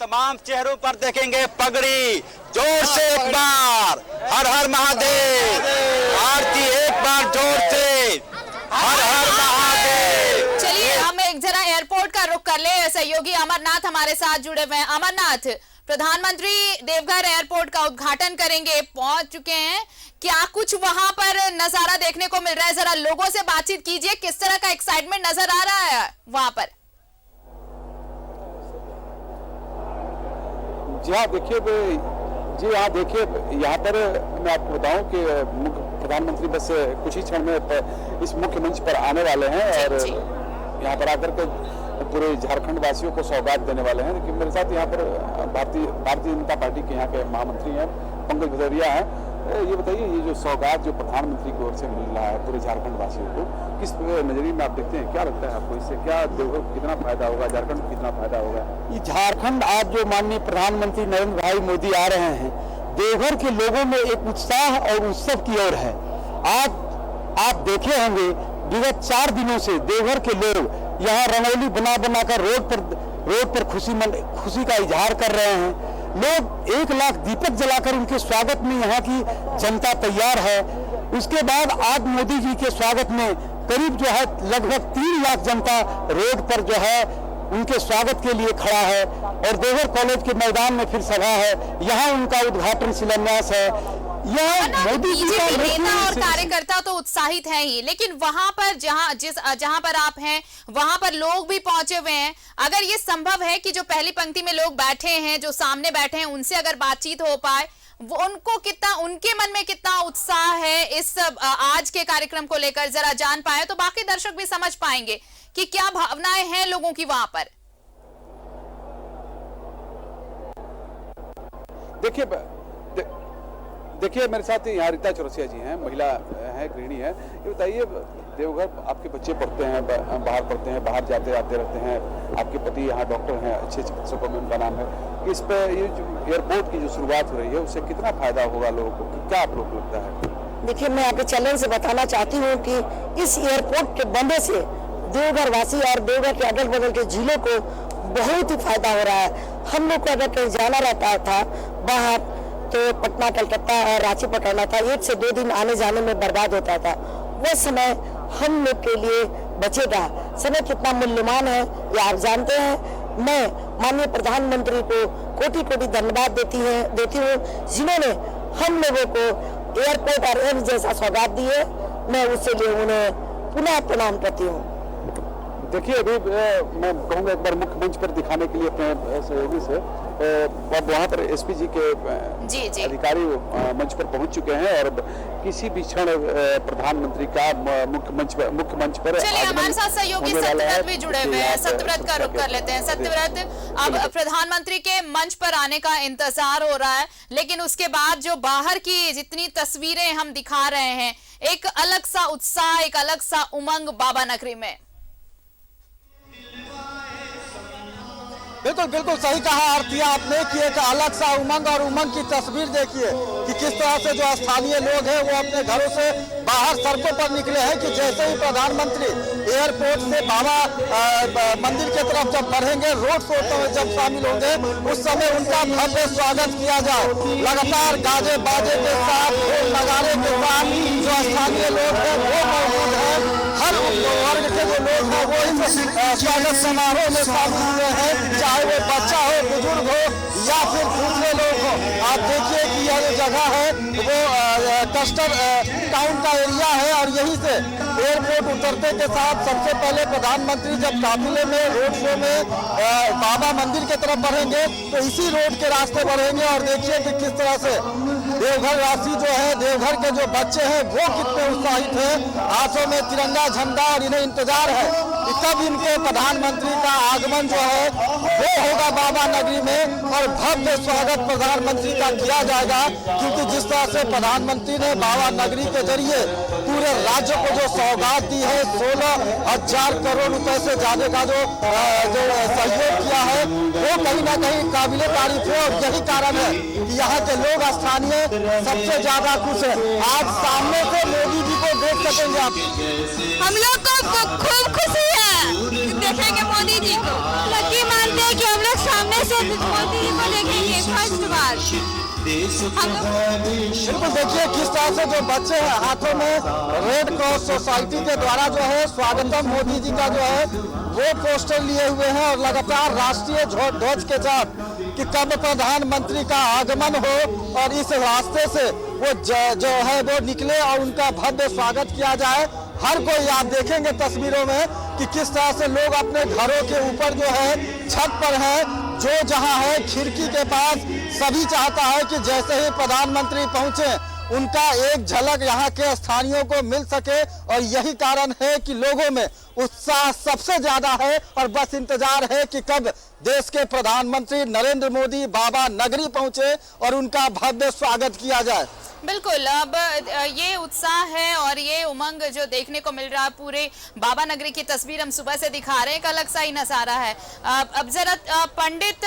तमाम चेहरों पर देखेंगे पगड़ी। जोर से एक बार हर हर महादेव, आरती एक बार जोर से हर हर महादेव। चलिए हम एक जरा एयरपोर्ट का रुख कर ले। सहयोगी अमरनाथ हमारे साथ जुड़े हुए हैं। अमरनाथ, प्रधानमंत्री देवघर एयरपोर्ट का उद्घाटन करेंगे, पहुंच चुके हैं, क्या कुछ वहां पर नजारा देखने को मिल रहा है? जरा लोगों से बातचीत कीजिए, किस तरह का एक्साइटमेंट नजर आ रहा है वहां पर? जी हाँ देखिए, यहाँ पर मैं आपको बताऊं कि मुख्य प्रधानमंत्री बस कुछ ही क्षण में इस मुख्य मंच पर आने वाले हैं और यहाँ पर आकर के पूरे झारखंड वासियों को सौगात देने वाले हैं। लेकिन मेरे साथ यहाँ पर भारतीय जनता पार्टी के यहाँ के महामंत्री हैं, पंकज भदौरिया हैं। ये बताइए, ये जो सौगात जो प्रधानमंत्री की ओर से मिल रहा है पूरे झारखंड वासियों को, किस नजरिए में आप देखते हैं? क्या लगता है आपको इससे? क्या देवघर को कितना फायदा होगा, झारखंड को कितना फायदा होगा? ये झारखंड आज जो माननीय प्रधानमंत्री नरेंद्र भाई मोदी आ रहे हैं, देवघर के लोगों में एक उत्साह और उत्सव की ओर है। आज आप देखे होंगे विगत 4 दिनों से देवघर के लोग यहाँ रंगोली बना बनाकर रोड पर खुशी का इजहार कर रहे हैं। लोग 1 लाख दीपक जलाकर उनके स्वागत में यहाँ की जनता तैयार है। उसके बाद आज मोदी जी के स्वागत में करीब जो है लगभग 3 लाख जनता रोड पर जो है उनके स्वागत के लिए खड़ा है और देवघर कॉलेज के मैदान में फिर सभा है, यहाँ उनका उद्घाटन शिलान्यास है। यह मोदी जी का नेता और कार्यकर्ता तो उत्साहित है ही, लेकिन वहां पर जहां पर आप हैं वहां पर लोग भी पहुंचे हुए हैं। अगर ये संभव है कि जो पहली पंक्ति में लोग बैठे हैं, जो सामने बैठे हैं, उनसे अगर बातचीत हो पाए, वो उनके मन में कितना उत्साह है इस आज के कार्यक्रम को लेकर जरा जान पाए तो बाकी दर्शक भी समझ पाएंगे कि क्या भावनाएं हैं लोगों की वहां पर। देखिए मेरे साथ यहाँ रीता चौरसिया जी हैं, महिला हैं, गृहिणी हैं। ये बताइए, देवघर आपके बच्चे पढ़ते हैं, बाहर पढ़ते हैं, बाहर जाते आते रहते हैं, आपके पति यहाँ डॉक्टर हैं, अच्छे चिकित्सकों में उनका नाम है। इस पे ये जो एयरपोर्ट की जो शुरुआत हो रही है उससे कितना फायदा होगा लोगों को, क्या आप लोग को लगता है? देखिए, मैं आपके चैनल से बताना चाहती हूँ कि इस एयरपोर्ट के बनने से देवघर वासी और देवघर के अगल बगल के जिलों को बहुत ही फायदा हो रहा है। हम लोग को अगर कहीं जाना रहता था बाहर तो पटना, कलकत्ता और रांची पकड़ना था, 1 से 2 दिन आने जाने में बर्बाद होता था। वो समय हम लोग के लिए बचेगा। समय कितना मूल्यवान है ये आप जानते हैं। मैं माननीय प्रधानमंत्री को कोटि कोटि धन्यवाद देती हूँ जिन्होंने हम लोगों को एयरपोर्ट और एम्स जैसा सौगात दी है। मैं उससे लिए उन्हें पुनः प्रणाम करती हूँ। देखिए, अभी मैं कहूँगा एक बार मुख्य मंच पर दिखाने के लिए अपने सहयोगी से, अब वहाँ पर एसपी जी के अधिकारी मंच पर पहुँच चुके हैं और किसी भी क्षण प्रधानमंत्री का मुख्य मंच पर चलिए हमारे साथ सहयोगी सत्यव्रत भी जुड़े हुए हैं। सत्यव्रत का रुख कर लेते हैं। सत्यव्रत, अब प्रधानमंत्री के मंच पर आने का इंतजार हो रहा है, लेकिन उसके बाद जो बाहर की जितनी तस्वीरें हम दिखा रहे हैं, एक अलग सा उत्साह, एक अलग सा उमंग बाबा नगरी में। बिल्कुल बिल्कुल सही कहा आरती आपने कि एक अलग सा उमंग और उमंग की तस्वीर देखिए कि किस तरह से जो स्थानीय लोग हैं वो अपने घरों से बाहर सड़कों पर निकले हैं कि जैसे ही प्रधानमंत्री एयरपोर्ट से बाबा मंदिर की तरफ जब बढ़ेंगे, रोड शो में जब शामिल होंगे, उस समय उनका भव्य स्वागत किया जाए। लगातार गाजे बाजे के साथ, ढोल नगाड़े के साथ जो स्थानीय लोग हैं वो मौजूद है। हर वर्ग के के जो लोग हैं वो इस स्वागत समारोह में शामिल हुए हैं, चाहे वो बच्चा हो, बुजुर्ग हो या फिर दूसरे लोग हो। आप देखिए कि यह जो जगह है वो कस्टर टाउन का एरिया है और यहीं से एयरपोर्ट उतरते के साथ सबसे पहले प्रधानमंत्री जब काफिले में रोड शो में बाबा मंदिर की तरफ बढ़ेंगे तो इसी रोड के रास्ते बढ़ेंगे। और देखिए कि किस तरह से देवघर वासी जो है, देवघर के जो बच्चे हैं वो कितने उत्साहित हैं, हाथों में तिरंगा झंडा, और इन्हें इंतजार है कि कब इनके प्रधानमंत्री का आगमन जो है वो होगा बाबा नगरी में और भव्य स्वागत प्रधानमंत्री का किया जाएगा। क्योंकि जिस तरह से प्रधानमंत्री ने बाबा नगरी के जरिए पूरे राज्य को जो सौगात दी है, 16,000 करोड़ रुपए से ज्यादा का जो सहयोग किया है वो कहीं ना कहीं काबिले तारीफ है। और यही कारण है कि यहाँ के लोग स्थानीय सबसे ज्यादा खुश है। आज सामने से मोदी जी को देख सकेंगे आप। हम लोग को खूब खुशी है देखेंगे मोदी जी को। लकी मानते हैं कि हम लोग सामने से मोदी जी को देखेंगे फर्स्ट बार। बिल्कुल देखिए किस तरह से जो बच्चे हैं हाथों में रेड क्रॉस सोसाइटी के द्वारा जो है स्वागतम मोदी जी का जो है वो पोस्टर लिए हुए हैं और लगातार राष्ट्रीय ध्वज के साथ कि कब प्रधानमंत्री का आगमन हो और इस रास्ते से वो जो है वो निकले और उनका भव्य स्वागत किया जाए। हर कोई आप देखेंगे तस्वीरों में कि किस तरह से लोग अपने घरों के ऊपर जो है छत पर है, जो जहां है खिड़की के पास, सभी चाहता है कि जैसे ही प्रधानमंत्री पहुंचे उनका एक झलक यहाँ के स्थानीयों को मिल सके। और यही कारण है कि लोगों में उत्साह सबसे ज्यादा है और बस इंतजार है कि कब देश के प्रधानमंत्री नरेंद्र मोदी बाबा नगरी पहुंचे और उनका भव्य स्वागत किया जाए। बिल्कुल, अब ये उत्साह है और ये उमंग जो देखने को मिल रहा है, पूरे बाबा नगरी की तस्वीर हम सुबह से दिखा रहे हैं, एक अलग सा ही नजारा है। अब जरा पंडित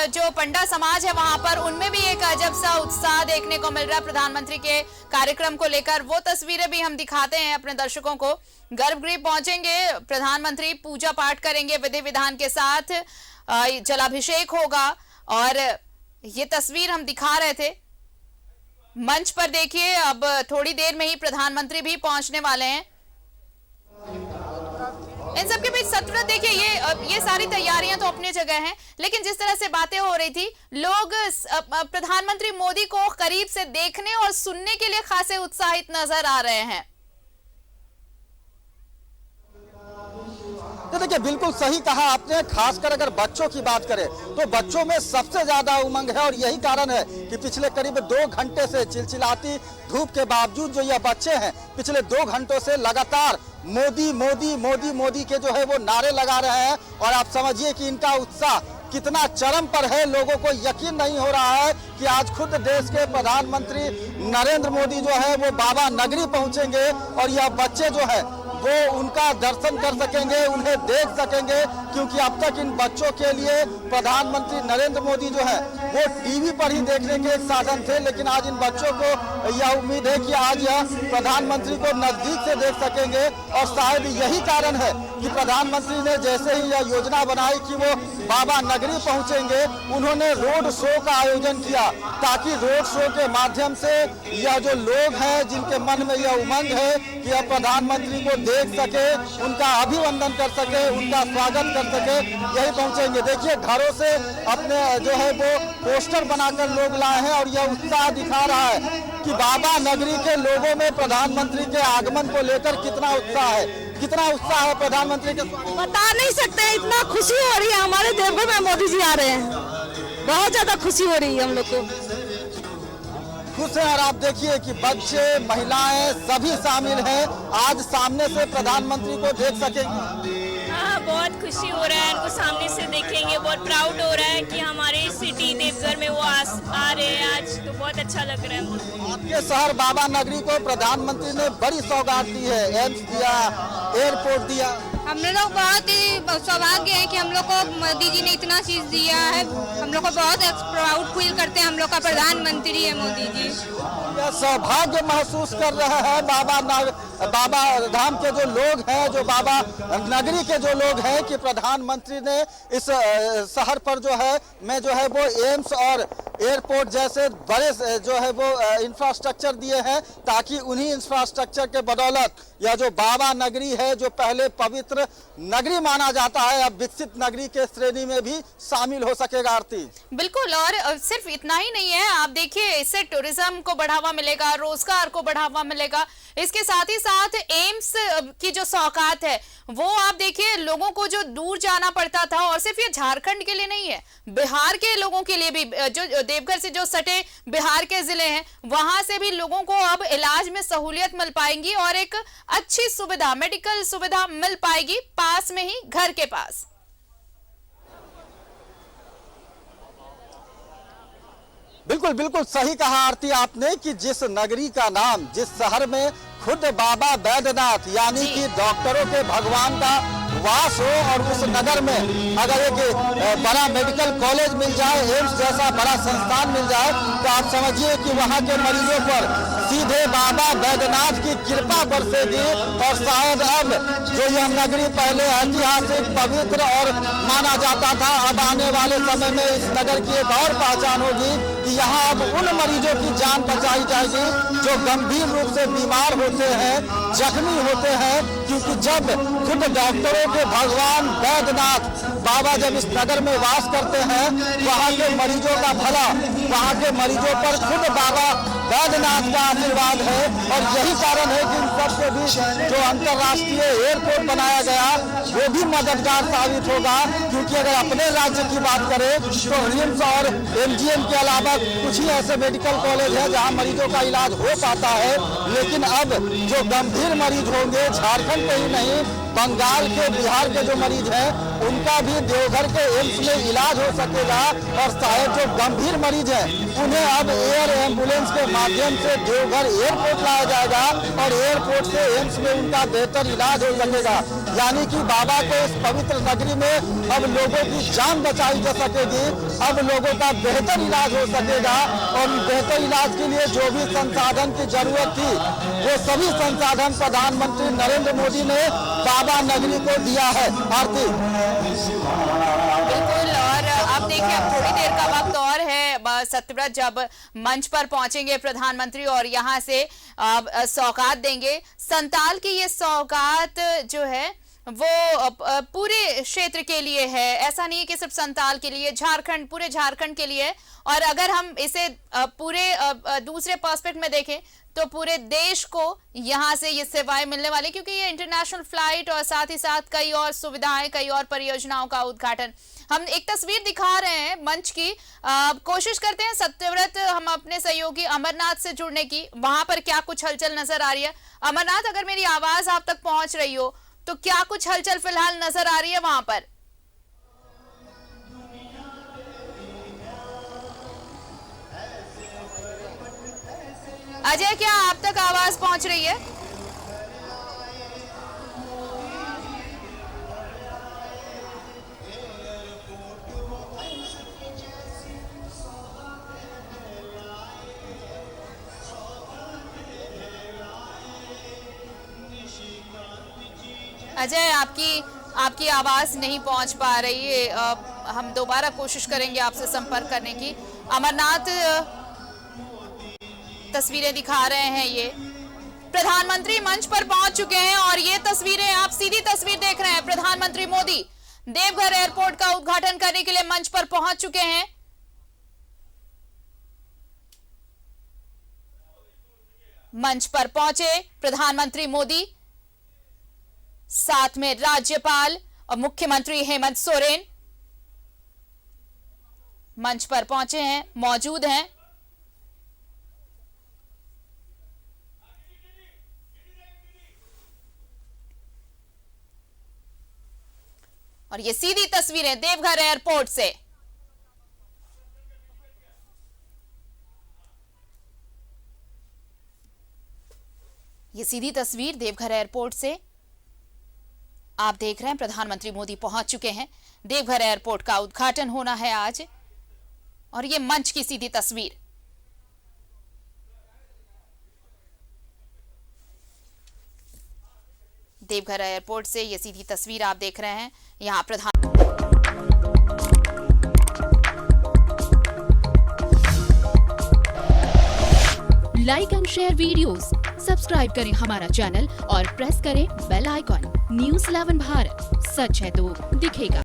जो पंडा समाज है वहां पर, उनमें भी एक अजब सा उत्साह देखने को मिल रहा है प्रधानमंत्री के कार्यक्रम को लेकर। वो तस्वीरें भी हम दिखाते हैं अपने दर्शकों को। गर्भगृह पहुंचेंगे प्रधानमंत्री, पूजा पाठ करेंगे विधि विधान के साथ, जलाभिषेक होगा और ये तस्वीर हम दिखा रहे थे। मंच पर देखिए अब थोड़ी देर में ही प्रधानमंत्री भी पहुंचने वाले हैं। इन सबके बीच सत्र देखिए, ये सारी तैयारियां तो अपनी जगह हैं, लेकिन जिस तरह से बातें हो रही थी, लोग प्रधानमंत्री मोदी को करीब से देखने और सुनने के लिए खासे उत्साहित नजर आ रहे हैं। तो देखिए बिल्कुल सही कहा आपने, खासकर अगर बच्चों की बात करें तो बच्चों में सबसे ज्यादा उमंग है। और यही कारण है कि पिछले करीब 2 घंटे से चिलचिलाती धूप के बावजूद जो ये बच्चे हैं पिछले 2 घंटों से लगातार मोदी मोदी मोदी मोदी के जो है वो नारे लगा रहे हैं। और आप समझिए कि इनका उत्साह कितना चरम पर है। लोगों को यकीन नहीं हो रहा है कि आज खुद देश के प्रधानमंत्री नरेंद्र मोदी जो है वो बाबा नगरी पहुंचेंगे और यह बच्चे जो है वो उनका दर्शन कर सकेंगे, उन्हें देख सकेंगे। क्योंकि अब तक इन बच्चों के लिए प्रधानमंत्री नरेंद्र मोदी जो है वो टीवी पर ही देखने के एक साधन थे, लेकिन आज इन बच्चों को यह उम्मीद है कि आज यह प्रधानमंत्री को नजदीक से देख सकेंगे। और शायद यही कारण है कि प्रधानमंत्री ने जैसे ही यह योजना बनाई कि वो बाबा नगरी पहुंचेंगे, उन्होंने रोड शो का आयोजन किया ताकि रोड शो के माध्यम से यह जो लोग हैं जिनके मन में यह उमंग है कि यह प्रधानमंत्री को देख सके, उनका अभिवंदन कर सके, उनका स्वागत कर सके, यही पहुंचेंगे। देखिए घरों से अपने जो है वो पोस्टर बनाकर लोग लाए हैं और यह उत्साह दिखा रहा है कि बाबा नगरी के लोगों में प्रधानमंत्री के आगमन को लेकर कितना उत्साह है, कितना उत्साह है प्रधानमंत्री के। बता नहीं सकते, इतना खुशी हो रही है। हमारे देवघर में मोदी जी आ रहे हैं, बहुत ज्यादा खुशी हो रही है हम लोग को। खुश है और आप देखिए कि बच्चे महिलाएं सभी शामिल हैं, आज सामने से प्रधानमंत्री को देख सकेंगे। हाँ, बहुत खुशी हो रहा है, उनको सामने से देखेंगे, बहुत प्राउड हो रहा है कि हमारे सिटी देवघर में वो आ रहे हैं आज, तो बहुत अच्छा लग रहा है। आपके शहर बाबा नगरी को प्रधानमंत्री ने बड़ी सौगात दी है, एम्स दिया, एयरपोर्ट दिया। हम लोग बहुत ही सौभाग्य है कि हम लोग को मोदी जी ने इतना चीज दिया है। हम लोग को बहुत प्राउड फील करते हैं, हम लोग का प्रधानमंत्री है मोदी जी। यह सौभाग्य महसूस कर रहे हैं बाबा धाम के जो लोग हैं, जो बाबा नगरी के जो लोग हैं कि प्रधानमंत्री ने इस शहर पर जो है वो एम्स और एयरपोर्ट जैसे बड़े जो है वो इंफ्रास्ट्रक्चर दिए हैं ताकि उन्हीं इंफ्रास्ट्रक्चर के बदौलत यह जो बाबा नगरी है, जो पहले पवित्र नगरी माना जाता है, अब विकसित नगरी के श्रेणी में भी शामिल हो सकेगा। आरती, बिल्कुल, और सिर्फ इतना ही नहीं है, आप देखिए इससे टूरिज्म को बढ़ावा मिलेगा, रोजगार को बढ़ावा मिलेगा। इसके साथ ही साथ एम्स की जो सौगात है वो आप देखिए, लोगों को जो दूर जाना पड़ता था, और सिर्फ ये झारखंड के लिए नहीं है, बिहार के लोगों के लिए भी, जो देवघर से जो सटे बिहार के जिले हैं वहां से भी लोगों को अब इलाज में सहूलियत मिल पाएगी और एक अच्छी सुविधा, मेडिकल सुविधा मिल पाएगी पास में ही, घर के पास। बिल्कुल बिल्कुल सही कहा आरती आपने कि जिस नगरी का नाम, जिस शहर में खुद बाबा बैद्यनाथ यानी कि डॉक्टरों के भगवान का वास हो, और उस नगर में अगर एक बड़ा मेडिकल कॉलेज मिल जाए, एम्स जैसा बड़ा संस्थान मिल जाए, तो आप समझिए कि वहां के मरीजों पर सीधे बाबा बैद्यनाथ की कृपा बरसेगी। और शायद अब जो यह नगरी पहले ऐतिहासिक, पवित्र और माना जाता था, अब आने वाले समय में इस नगर की एक और पहचान होगी कि यहाँ अब उन मरीजों की जान बचाई जाएगी जो गंभीर रूप से बीमार होते हैं, जख्मी होते हैं। क्योंकि जब खुद डॉक्टरों के भगवान बैद्यनाथ बाबा जब इस नगर में वास करते हैं, वहाँ के मरीजों का भला, वहाँ के मरीजों पर खुद बाबा बैद्यनाथ का आशीर्वाद है। और यही कारण है कि इन सबके बीच जो अंतर्राष्ट्रीय एयरपोर्ट बनाया गया वो भी मददगार साबित होगा। क्योंकि अगर अपने राज्य की बात करें तो रिम्स और एमजीएम के अलावा कुछ ही ऐसे मेडिकल कॉलेज हैं जहां मरीजों का इलाज हो पाता है। लेकिन अब जो गंभीर मरीज होंगे, झारखंड के ही नहीं, बंगाल के, बिहार के जो मरीज हैं, उनका भी देवघर के एम्स में इलाज हो सकेगा। और शायद जो गंभीर मरीज हैं उन्हें अब एयर एम्बुलेंस के माध्यम से देवघर एयरपोर्ट लाया जाएगा और एयरपोर्ट से एम्स में उनका बेहतर इलाज हो सकेगा। यानी कि बाबा को इस पवित्र नगरी में अब लोगों की जान बचाई जा सकेगी, अब लोगों का बेहतर इलाज हो सकेगा। और बेहतर इलाज के लिए जो भी संसाधन की जरूरत थी वो सभी संसाधन प्रधानमंत्री नरेंद्र मोदी ने बाबा नगरी को दिया है। आरती, बिल्कुल, और अब देखिए अब थोड़ी देर का वक्त और है, सत्यव्रत जब मंच पर पहुंचेंगे प्रधानमंत्री और यहाँ से सौगात देंगे। संताल की ये सौगात जो है वो पूरे क्षेत्र के लिए है, ऐसा नहीं है कि सिर्फ संताल के लिए, झारखंड, पूरे झारखंड के लिए। और अगर हम इसे पूरे दूसरे पर्सपेक्ट में देखें तो पूरे देश को यहाँ से ये सेवाएं मिलने वाली, क्योंकि ये इंटरनेशनल फ्लाइट और साथ ही साथ कई और सुविधाएं, कई और परियोजनाओं का उद्घाटन। हम एक तस्वीर दिखा रहे हैं मंच की, कोशिश करते हैं सत्यव्रत हम अपने सहयोगी अमरनाथ से जुड़ने की, वहां पर क्या कुछ हलचल नजर आ रही है। अमरनाथ, अगर मेरी आवाज आप तक पहुंच रही हो तो क्या कुछ हलचल फिलहाल नजर आ रही है वहां पर? अजय, क्या आप तक आवाज पहुंच रही है? अजय, आपकी आवाज नहीं पहुंच पा रही है, हम दोबारा कोशिश करेंगे आपसे संपर्क करने की। अमरनाथ तस्वीरें दिखा रहे हैं, ये प्रधानमंत्री मंच पर पहुंच चुके हैं और ये तस्वीरें आप सीधी तस्वीर देख रहे हैं। प्रधानमंत्री मोदी देवघर एयरपोर्ट का उद्घाटन करने के लिए मंच पर पहुंच चुके हैं। मंच पर पहुंचे प्रधानमंत्री मोदी, साथ में राज्यपाल और मुख्यमंत्री हेमंत सोरेन मंच पर पहुंचे हैं, मौजूद हैं। और ये सीधी तस्वीरें देवघर एयरपोर्ट से। ये सीधी तस्वीर देवघर एयरपोर्ट से आप देख रहे हैं। प्रधानमंत्री मोदी पहुंच चुके हैं, देवघर एयरपोर्ट का उद्घाटन होना है आज, और ये मंच की सीधी तस्वीर। देवघर एयरपोर्ट से ये सीधी तस्वीर आप देख रहे हैं। यहां like and share videos, subscribe करें हमारा चैनल और प्रेस करें बेल आइकॉन। News 11 भारत, सच है तो दिखेगा।